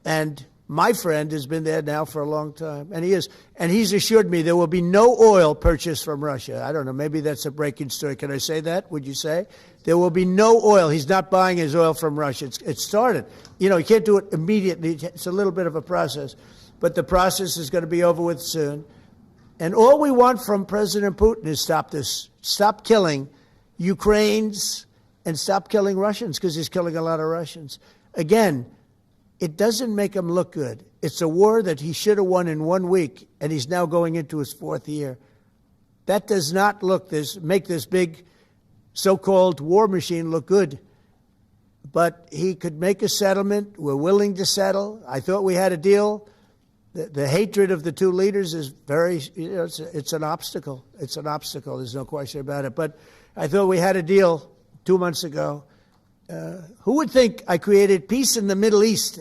And my friend has been there now for a long time. And he is. And he's assured me there will be no oil purchased from Russia. I don't know. Maybe that's a breaking story. Can I say that? Would you say? There will be no oil. He's not buying his oil from Russia. It started. You know, you can't do it immediately. It's a little bit of a process. But the process is going to be over with soon. And all we want from President Putin is stop this. Stop killing Ukrainians and stop killing Russians because he's killing a lot of Russians. Again, it doesn't make him look good. It's a war that he should have won in 1 week, and he's now going into his fourth year. That does not make this big so-called war machine look good. But he could make a settlement. We're willing to settle. I thought we had a deal. The hatred of the two leaders is very, you know, it's an obstacle. It's an obstacle. There's no question about it. But I thought we had a deal 2 months ago. Who would think I created peace in the Middle East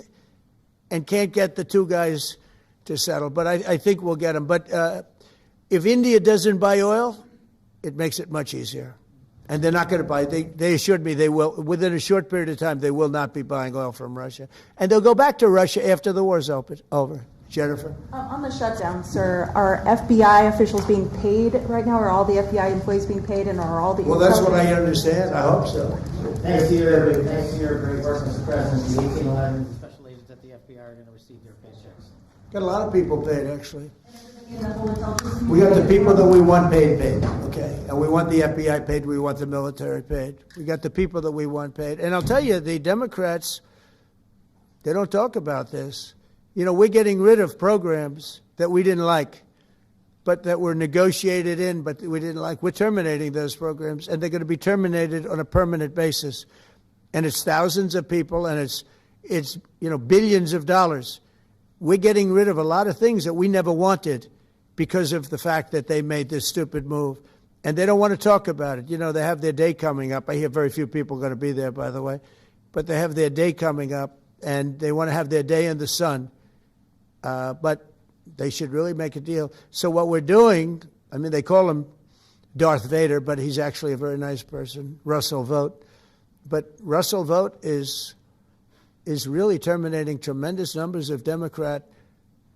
and can't get the two guys to settle? But I think we'll get them. But if India doesn't buy oil, it makes it much easier. And they're not going to buy. They assured me they will. Within a short period of time, they will not be buying oil from Russia. And they'll go back to Russia after the war's over. Jennifer? On the shutdown, sir, are FBI officials being paid right now? Are all the FBI employees being paid, and are all the... Well, that's what I understand. I hope so. Thanks to your great work, Mr. President, the 1811 special agents at the FBI are going to receive their paychecks. Got a lot of people paid, actually. We got the people that we want paid, okay? And we want the FBI paid, we want the military paid. We got the people that we want paid. And I'll tell you, the Democrats, they don't talk about this. You know, we're getting rid of programs that we didn't like, but that were negotiated in, but we didn't like. We're terminating those programs, and they're going to be terminated on a permanent basis. And it's thousands of people, and it's billions of dollars. We're getting rid of a lot of things that we never wanted because of the fact that they made this stupid move. And they don't want to talk about it. They have their day coming up. I hear very few people are going to be there, by the way. But they have their day coming up, and they want to have their day in the sun. But they should really make a deal. So what we're doing, they call him Darth Vader, but he's actually a very nice person, Russell Vogt. But Russell Vogt is really terminating tremendous numbers of Democrat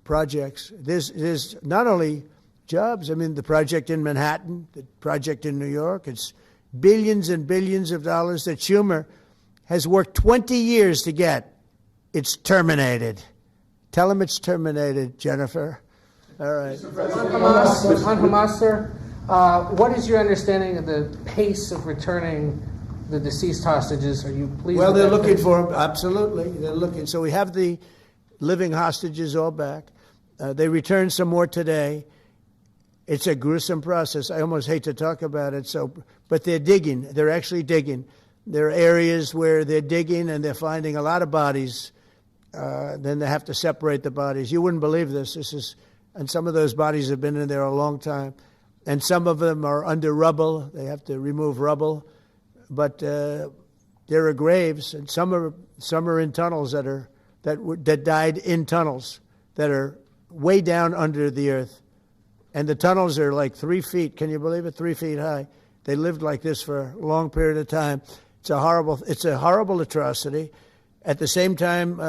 projects. There's not only jobs, the project in Manhattan, the project in New York, it's billions and billions of dollars that Schumer has worked 20 years to get. It's terminated. Tell him it's terminated, Jennifer. All right. On Hamas, sir, what is your understanding of the pace of returning the deceased hostages? Are you pleased? Well, they're looking for them. Absolutely. They're looking. So we have the living hostages all back. They returned some more today. It's a gruesome process. I almost hate to talk about it. But they're digging. They're actually digging. There are areas where they're digging and they're finding a lot of bodies. Then they have to separate the bodies. You wouldn't believe this. And some of those bodies have been in there a long time. And some of them are under rubble. They have to remove rubble. But there are graves, and some are in tunnels that died in tunnels that are way down under the earth. And the tunnels are like 3 feet. Can you believe it? 3 feet high. They lived like this for a long period of time. It's a horrible atrocity. At the same time,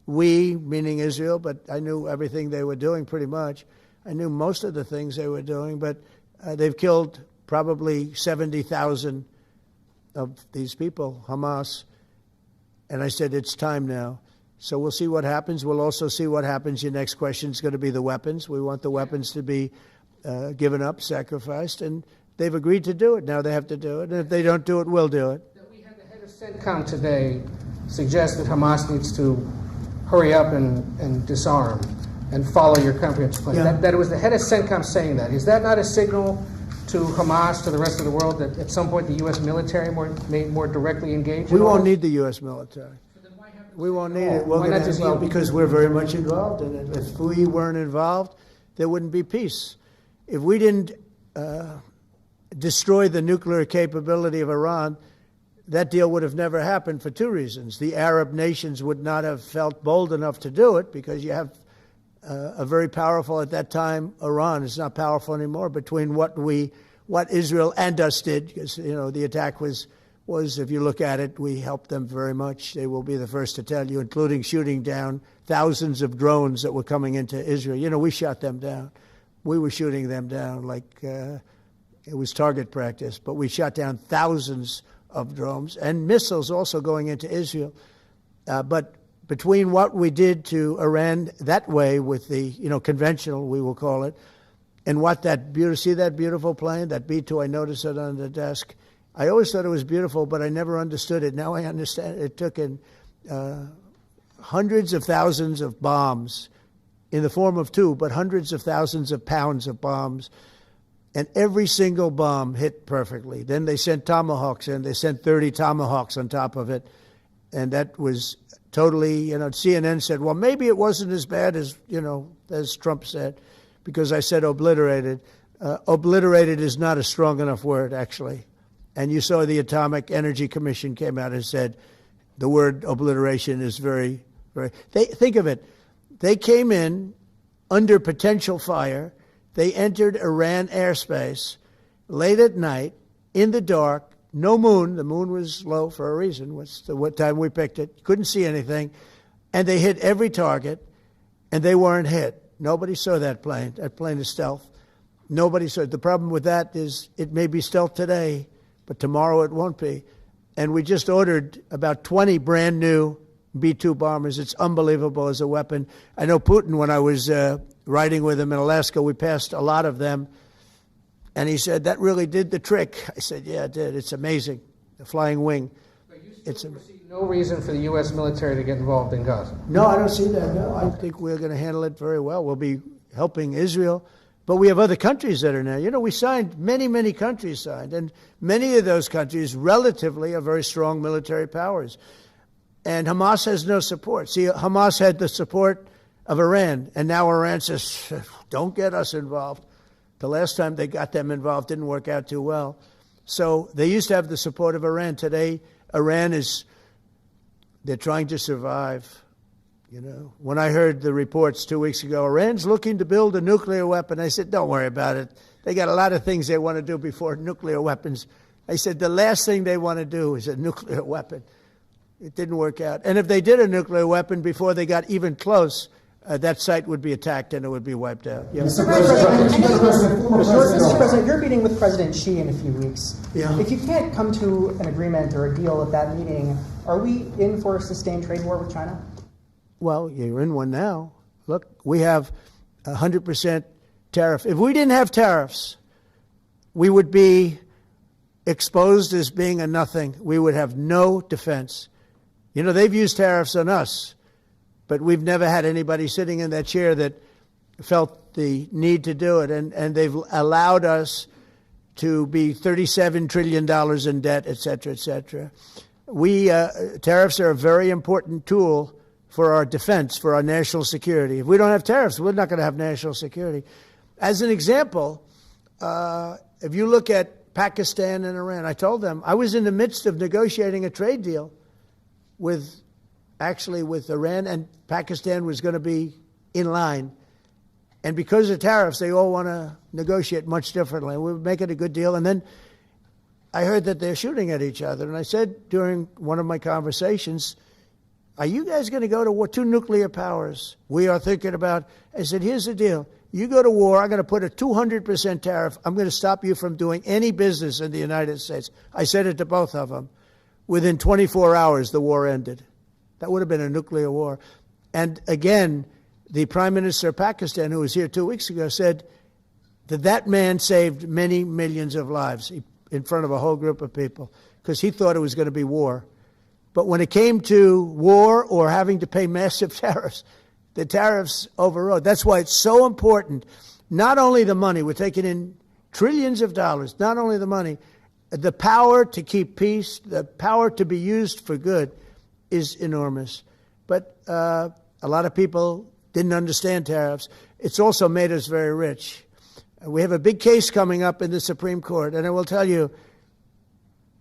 we, meaning Israel, but I knew everything they were doing pretty much. I knew most of the things they were doing, but they've killed probably 70,000 of these people, Hamas. And I said, it's time now. So we'll see what happens. We'll also see what happens. Your next question is going to be the weapons. We want the weapons to be given up, sacrificed, and they've agreed to do it. Now they have to do it. And if they don't do it, we'll do it. We had the head of CENTCOM today suggest that Hamas needs to hurry up and disarm and follow your comprehensive plan. Yeah. That it was the head of CENTCOM saying that. Is that not a signal to Hamas, to the rest of the world, that at some point the U.S. military may more directly engage? We won't need the U.S. military. We won't need it. Because we're very much involved in it. If we weren't involved, there wouldn't be peace. If we didn't destroy the nuclear capability of Iran, that deal would have never happened for two reasons. The Arab nations would not have felt bold enough to do it because you have a very powerful, at that time, Iran. It's not powerful anymore between what Israel and us did, because the attack was, if you look at it, we helped them very much. They will be the first to tell you, including shooting down thousands of drones that were coming into Israel. We shot them down. We were shooting them down like it was target practice, but we shot down thousands of drones and missiles also going into Israel. But between what we did to Iran that way with the, conventional, we will call it, and what see that beautiful plane, that B-2, I noticed it on the desk. I always thought it was beautiful, but I never understood it. Now I understand. It took in hundreds of thousands of bombs in the form of two, but hundreds of thousands of pounds of bombs. And every single bomb hit perfectly. Then they sent Tomahawks in. They sent 30 Tomahawks on top of it. And that was totally, CNN said, well, maybe it wasn't as bad as Trump said, because I said obliterated. Obliterated is not a strong enough word, actually. And you saw the Atomic Energy Commission came out and said the word obliteration is very, very... Think of it. They came in under potential fire. They entered Iran airspace late at night, in the dark, no moon. The moon was low for a reason. What time we picked it. Couldn't see anything. And they hit every target, and they weren't hit. Nobody saw that plane. That plane is stealth. Nobody saw it. The problem with that is it may be stealth today, but tomorrow it won't be. And we just ordered about 20 brand new B-2 bombers. It's unbelievable as a weapon. I know Putin, when I was riding with him in Alaska, we passed a lot of them. And he said, that really did the trick. I said, yeah, it did. It's amazing. The flying wing. But you still see no reason for the U.S. military to get involved in Gaza? No, I don't see that. No, I think we're going to handle it very well. We'll be helping Israel. But we have other countries that are now. You know, we signed, many countries signed, and many of those countries relatively are very strong military powers. And Hamas has no support. See, Hamas had the support of Iran, and now Iran says, don't get us involved. The last time they got them involved didn't work out too well. So they used to have the support of Iran. Today, Iran they're trying to survive. You know, when I heard the reports 2 weeks ago, Iran's looking to build a nuclear weapon, I said, don't worry about it. They got a lot of things they want to do before nuclear weapons. I said, the last thing they want to do is a nuclear weapon. It didn't work out. And if they did a nuclear weapon before they got even close, that site would be attacked and it would be wiped out. Yeah. Mr. President, you're meeting with President Xi in a few weeks. Yeah. If you can't come to an agreement or a deal at that meeting, are we in for a sustained trade war with China? Well, you're in one now. Look, we have 100% tariff. If we didn't have tariffs, we would be exposed as being a nothing. We would have no defense. You know, they've used tariffs on us, but we've never had anybody sitting in that chair that felt the need to do it. And they've allowed us to be $37 trillion in debt, et cetera, et cetera. Tariffs are a very important tool for our defense, for our national security. If we don't have tariffs, we're not going to have national security. As an example, if you look at Pakistan and Iran, I told them I was in the midst of negotiating a trade deal with Iran, and Pakistan was going to be in line. And because of tariffs, they all want to negotiate much differently. We were making a good deal, and then I heard that they're shooting at each other. And I said during one of my conversations, are you guys going to go to war? Two nuclear powers. We are thinking about, I said, here's the deal. You go to war, I'm going to put a 200% tariff. I'm going to stop you from doing any business in the United States. I said it to both of them. Within 24 hours, the war ended. That would have been a nuclear war. And again, the Prime Minister of Pakistan, who was here 2 weeks ago, said that man saved many millions of lives in front of a whole group of people because he thought it was going to be war. But when it came to war or having to pay massive tariffs, the tariffs overrode. That's why it's so important. Not only the money, we're taking in trillions of dollars, not only the money, the power to keep peace, the power to be used for good is enormous. But a lot of people didn't understand tariffs. It's also made us very rich. We have a big case coming up in the Supreme Court, and I will tell you,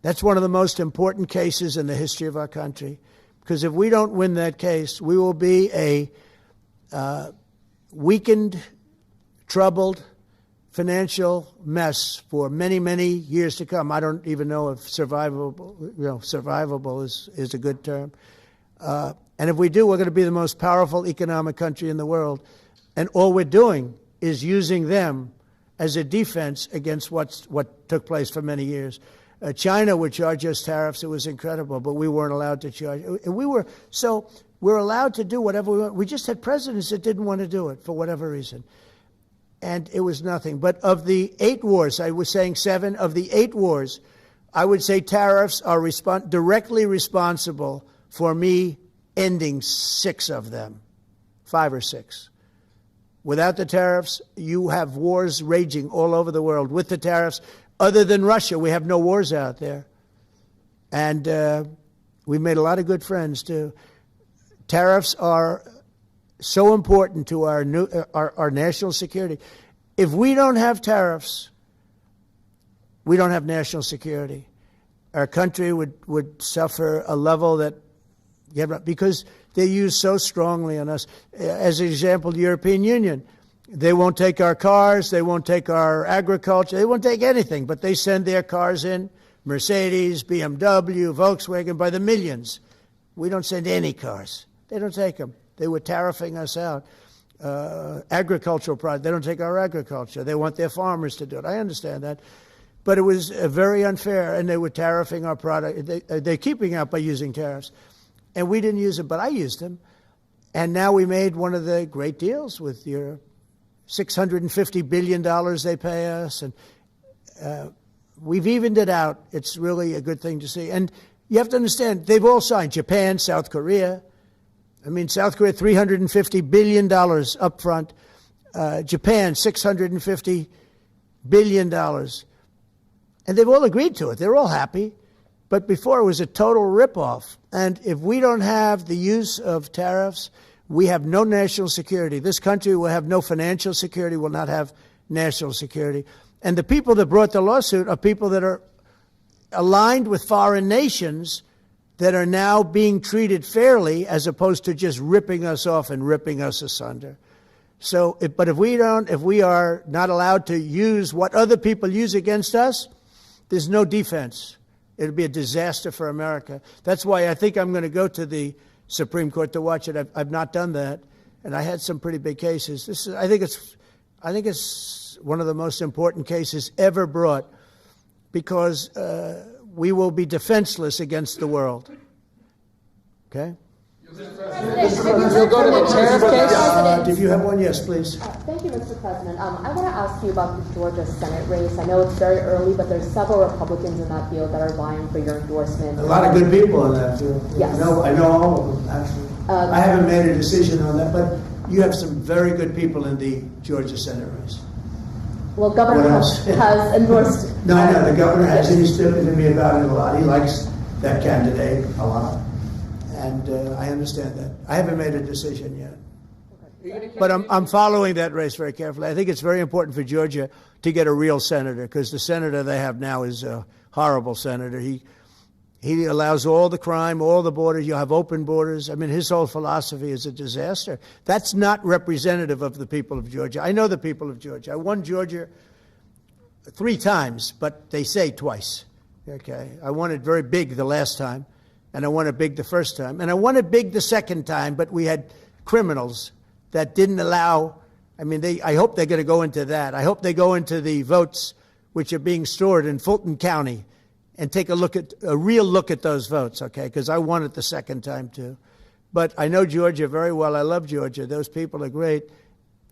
that's one of the most important cases in the history of our country. Because if we don't win that case, we will be a weakened, troubled, financial mess for many, many years to come. I don't even know if survivable is a good term. And if we do, we're going to be the most powerful economic country in the world. And all we're doing is using them as a defense against what took place for many years. China would charge us tariffs. It was incredible, but we weren't allowed to charge. We're allowed to do whatever we want. We just had presidents that didn't want to do it for whatever reason. And it was nothing. But of the 8 wars, I was saying 7, of the 8 wars, I would say tariffs are directly responsible for me ending 6 of them, 5 or 6. Without the tariffs, you have wars raging all over the world. With the tariffs, other than Russia, we have no wars out there. And we've made a lot of good friends, too. Tariffs are so important to our national security. If we don't have tariffs, we don't have national security. Our country would suffer a level that, because they're used so strongly on us. As an example, the European Union, they won't take our cars, they won't take our agriculture, they won't take anything, but they send their cars in, Mercedes, BMW, Volkswagen, by the millions. We don't send any cars. They don't take them. They were tariffing us out. Agricultural products, they don't take our agriculture. They want their farmers to do it. I understand that. But it was very unfair, and they were tariffing our product. They're keeping out by using tariffs. And we didn't use them, but I used them. And now we made one of the great deals with Europe. $650 billion they pay us, and we've evened it out. It's really a good thing to see. And you have to understand, they've all signed. Japan, South Korea. I mean, South Korea, $350 billion up front. Japan, $650 billion. And they've all agreed to it. They're all happy. But before, it was a total ripoff. And if we don't have the use of tariffs, we have no national security. This country will have no financial security, will not have national security. And the people that brought the lawsuit are people that are aligned with foreign nations that are now being treated fairly as opposed to just ripping us off and ripping us asunder. So, but if we are not allowed to use what other people use against us, there's no defense. It'll be a disaster for America. That's why I think I'm going to go to the Supreme Court to watch it. I've not done that, and I had some pretty big cases. I think it's one of the most important cases ever brought, because we will be defenseless against the world. Okay? You'll go to the tariff case? Did you have one? Yes, please. Thank you, Mr. President. I want to ask you about the Georgia Senate race. I know it's very early, but there's several Republicans in that field that are vying for your endorsement. A lot of good people in that field. Yes. I know all of them, actually. I haven't made a decision on that, but you have some very good people in the Georgia Senate race. Well, Governor has endorsed... No, the governor has. He's spoken to me about it a lot. He likes that candidate a lot. And I understand that. I haven't made a decision yet. But I'm following that race very carefully. I think it's very important for Georgia to get a real senator, because the senator they have now is a horrible senator. He allows all the crime, all the borders. You have open borders. I mean, his whole philosophy is a disaster. That's not representative of the people of Georgia. I know the people of Georgia. I won Georgia 3 times, but they say twice. Okay, I won it very big the last time. And I won it big the first time. And I won it big the second time, but we had criminals that didn't allow, I hope they're going to go into that. I hope they go into the votes which are being stored in Fulton County and take a real look at those votes, okay? Because I won it the second time, too. But I know Georgia very well. I love Georgia. Those people are great,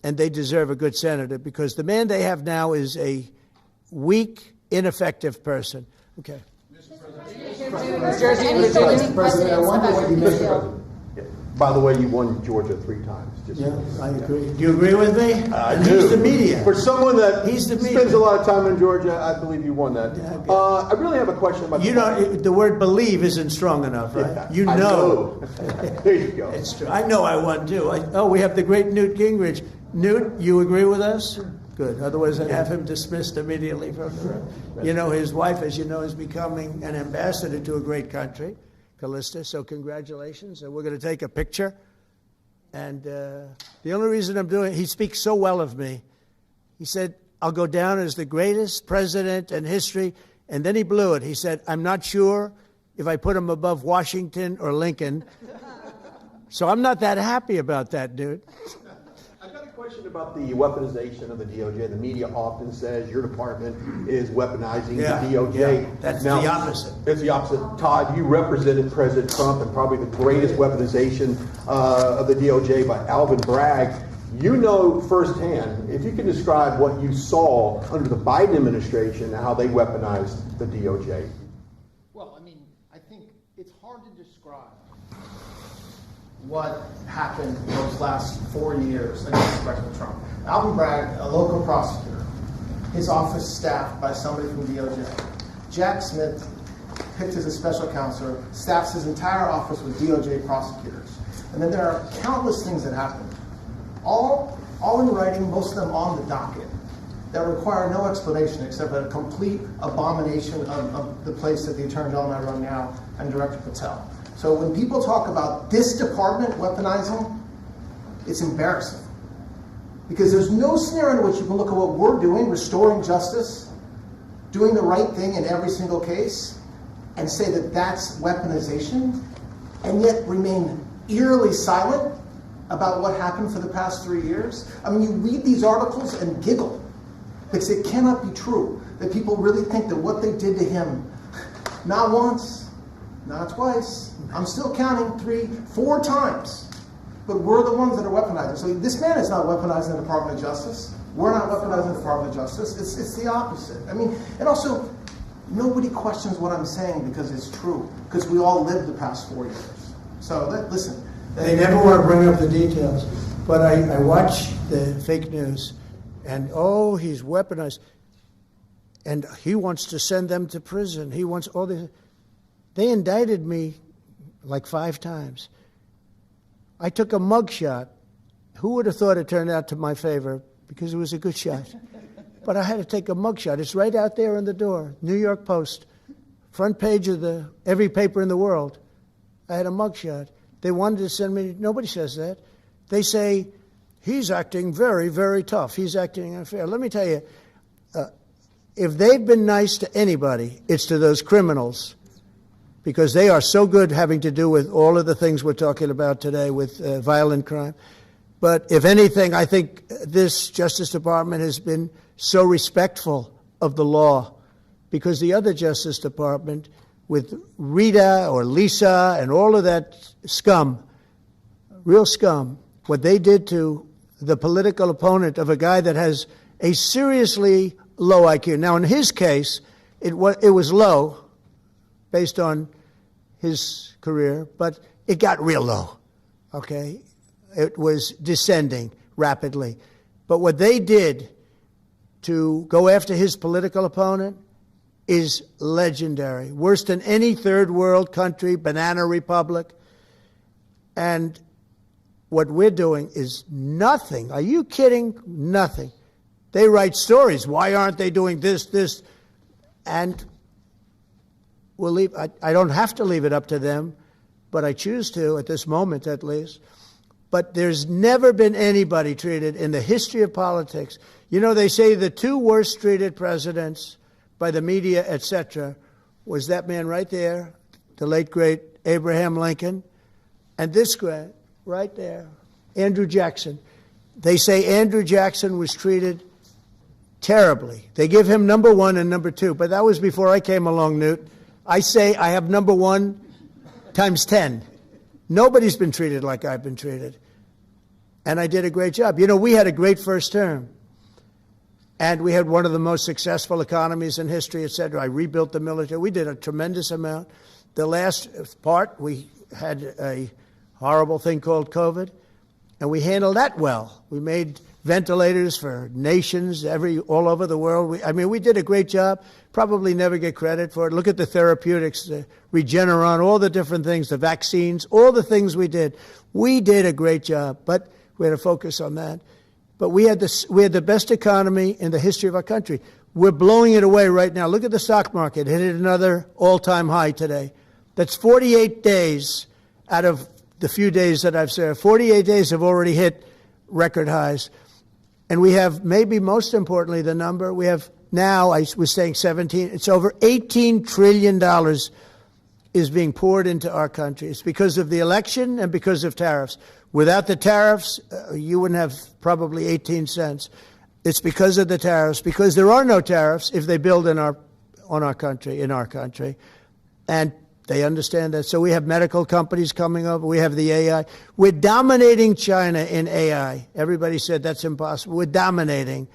and they deserve a good senator, because the man they have now is a weak, ineffective person. Okay. President, I wonder what you meant. By the way, you won Georgia 3 times. I agree. Do you agree with me? I do. He's the media. For someone that spends a lot of time in Georgia, I believe you won that. Yeah, I really have a question about... the word believe isn't strong enough, right? Yeah, you know. There you go. It's true. I know I won, too. We have the great Newt Gingrich. Newt, you agree with us? Good. Otherwise, I'd have him dismissed immediately from the room. You know, his wife, as you know, is becoming an ambassador to a great country, Callista. So congratulations. And we're going to take a picture. And the only reason I'm doing it, he speaks so well of me. He said, I'll go down as the greatest president in history. And then he blew it. He said, I'm not sure if I put him above Washington or Lincoln. So I'm not that happy about that, dude. Question about the weaponization of the DOJ. The media often says your department is weaponizing the DOJ. Yeah. That's the opposite. It's the opposite. Todd, you represented President Trump and probably the greatest weaponization of the DOJ by Alvin Bragg. You know firsthand, if you can describe what you saw under the Biden administration and how they weaponized the DOJ. Well, I think it's hard to describe what happened those last 4 years against President Trump. Alvin Bragg, a local prosecutor, his office staffed by somebody from DOJ. Jack Smith picked as a special counselor, staffs his entire office with DOJ prosecutors. And then there are countless things that happened, all in writing, most of them on the docket, that require no explanation except a complete abomination of the place that the Attorney General and I run now, and Director Patel. So when people talk about this department weaponizing, it's embarrassing. Because there's no scenario in which you can look at what we're doing, restoring justice, doing the right thing in every single case, and say that that's weaponization, and yet remain eerily silent about what happened for the past 3 years. You read these articles and giggle, because it cannot be true that people really think that what they did to him, not once, not twice, I'm still counting 3, 4 times. But we're the ones that are weaponizing. So this man is not weaponizing the Department of Justice. We're not weaponizing the Department of Justice. It's the opposite. And also, nobody questions what I'm saying because it's true. Because we all lived the past 4 years. So listen. They never want to bring up the details. But I watch the fake news, and oh, he's weaponized. And he wants to send them to prison. He wants all this. They indicted me like 5 times. I took a mugshot. Who would have thought it turned out to my favor? Because it was a good shot. But I had to take a mugshot. It's right out there on the door. New York Post, front page of every paper in the world. I had a mugshot. They wanted to send me. Nobody says that. They say he's acting very, very tough. He's acting unfair. Let me tell you. If they've been nice to anybody, it's to those criminals, because they are so good having to do with all of the things we're talking about today with violent crime. But if anything, I think this Justice Department has been so respectful of the law, because the other Justice Department with Rita or Lisa and all of that scum, real scum, what they did to the political opponent of a guy that has a seriously low IQ. Now, in his case, it was low based on his career, but it got real low, okay? It was descending rapidly. But what they did to go after his political opponent is legendary, worse than any third world country, banana republic. And what we're doing is nothing. Are you kidding? Nothing. They write stories. Why aren't they doing this? And we'll leave. I don't have to leave it up to them, but I choose to at this moment at least. But there's never been anybody treated in the history of politics. You know, they say the 2 worst treated presidents by the media, etc., was that man right there, the late, great Abraham Lincoln, and this guy right there, Andrew Jackson. They say Andrew Jackson was treated terribly. They give him number 1 and number 2, but that was before I came along, Newt. I say I have number 1 times 10. Nobody's been treated like I've been treated. And I did a great job. You know, we had a great first term. And we had one of the most successful economies in history, et cetera. I rebuilt the military. We did a tremendous amount. The last part, we had a horrible thing called COVID, and we handled that well. We made ventilators for nations all over the world. We did a great job. Probably never get credit for it. Look at the therapeutics, the Regeneron, all the different things, the vaccines, all the things we did. We did a great job, but we had to focus on that. But we had the best economy in the history of our country. We're blowing it away right now. Look at the stock market. It hit another all-time high today. That's 48 days out of the few days that I've served. 48 days have already hit record highs. And we have, maybe most importantly, the number, we have now, I was saying 17, it's over $18 trillion is being poured into our country. It's because of the election and because of tariffs. Without the tariffs, you wouldn't have probably 18 cents. It's because of the tariffs, because there are no tariffs if they build in our country. And they understand that. So we have medical companies coming over. We have the AI. We're dominating China in AI. Everybody said that's impossible. We're dominating.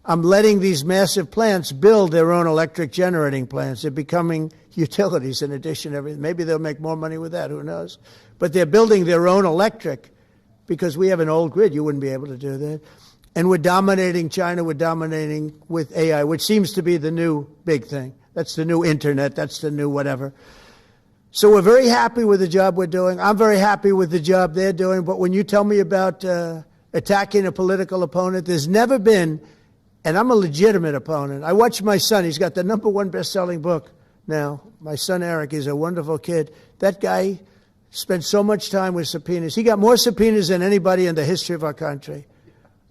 I'm letting these massive plants build their own electric generating plants. They're becoming utilities in addition to everything. Maybe they'll make more money with that. Who knows? But they're building their own electric because we have an old grid. You wouldn't be able to do that. And we're dominating China. We're dominating with AI, which seems to be the new big thing. That's the new internet. That's the new whatever. So we're very happy with the job we're doing. I'm very happy with the job they're doing. But when you tell me about attacking a political opponent, there's never been, and I'm a legitimate opponent. I watch my son. He's got the #1 best-selling book now. My son, Eric, is a wonderful kid. That guy spent so much time with subpoenas. He got more subpoenas than anybody in the history of our country.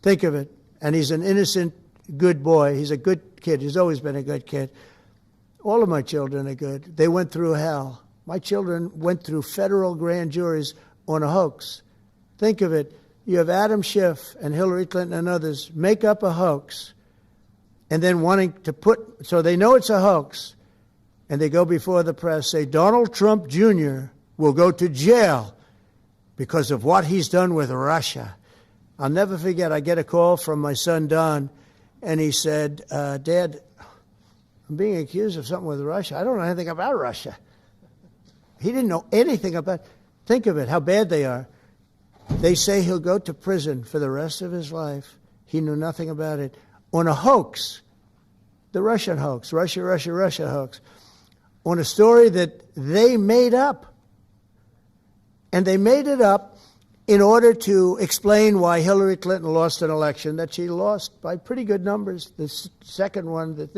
Think of it. And he's an innocent, good boy. He's a good kid. He's always been a good kid. All of my children are good. They went through hell. My children went through federal grand juries on a hoax. Think of it. You have Adam Schiff and Hillary Clinton and others make up a hoax and then wanting to so they know it's a hoax, and they go before the press, say Donald Trump Jr. will go to jail because of what he's done with Russia. I'll never forget, I get a call from my son Don, and he said, Dad, I'm being accused of something with Russia. I don't know anything about Russia. He didn't know anything about it. Think of it, how bad they are. They say he'll go to prison for the rest of his life. He knew nothing about it. On a hoax, the Russian hoax, Russia hoax, on a story that they made up. And they made it up in order to explain why Hillary Clinton lost an election that she lost by pretty good numbers. The second one,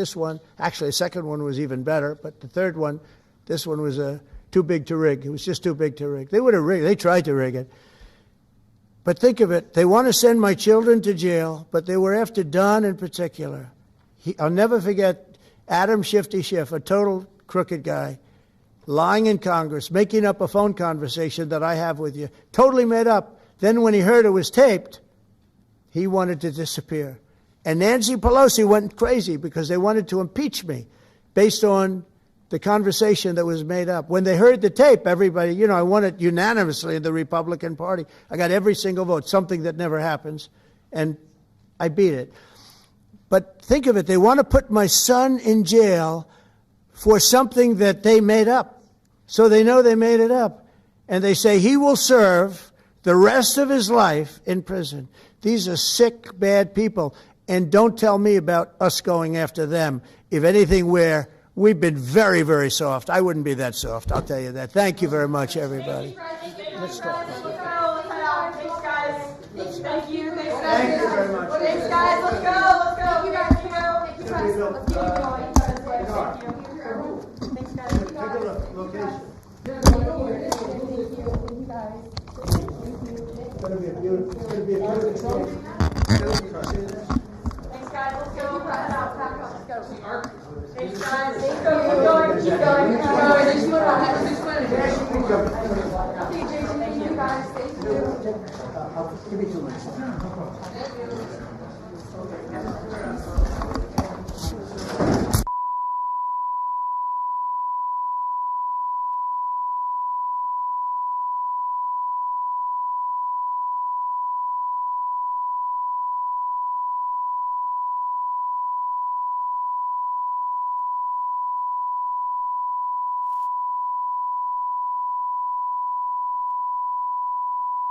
actually the second one was even better, but the third one, this one was too big to rig. It was just too big to rig. They would have rigged. They tried to rig it. But think of it. They want to send my children to jail, but they were after Don in particular. I'll never forget Adam Shifty Schiff, a total crooked guy, lying in Congress, making up a phone conversation that I have with you, totally made up. Then when he heard it was taped, he wanted to disappear. And Nancy Pelosi went crazy because they wanted to impeach me based on the conversation that was made up. When they heard the tape, everybody, I won it unanimously in the Republican Party. I got every single vote, something that never happens, and I beat it. But think of it, they want to put my son in jail for something that they made up. So they know they made it up. And they say he will serve the rest of his life in prison. These are sick, bad people. And don't tell me about us going after them. If anything, we've been very, very soft. I wouldn't be that soft, I'll tell you that. Thank you very much, everybody. Let's talk. Thank you. Thank you very much. Thanks, guys. Let's go. Thank you, guys. Thank you, guys. Let's keep it going. Thank you. Thanks, guys. Take a look. Location. Thank you, guys. It's going to be a beautiful day. Thanks, guys. Let's go. Pack up. Let's go. Thanks, guys. Keep going. Keep going. Thanks, Jason. Thank you, guys. Thank you. Give me 2 minutes.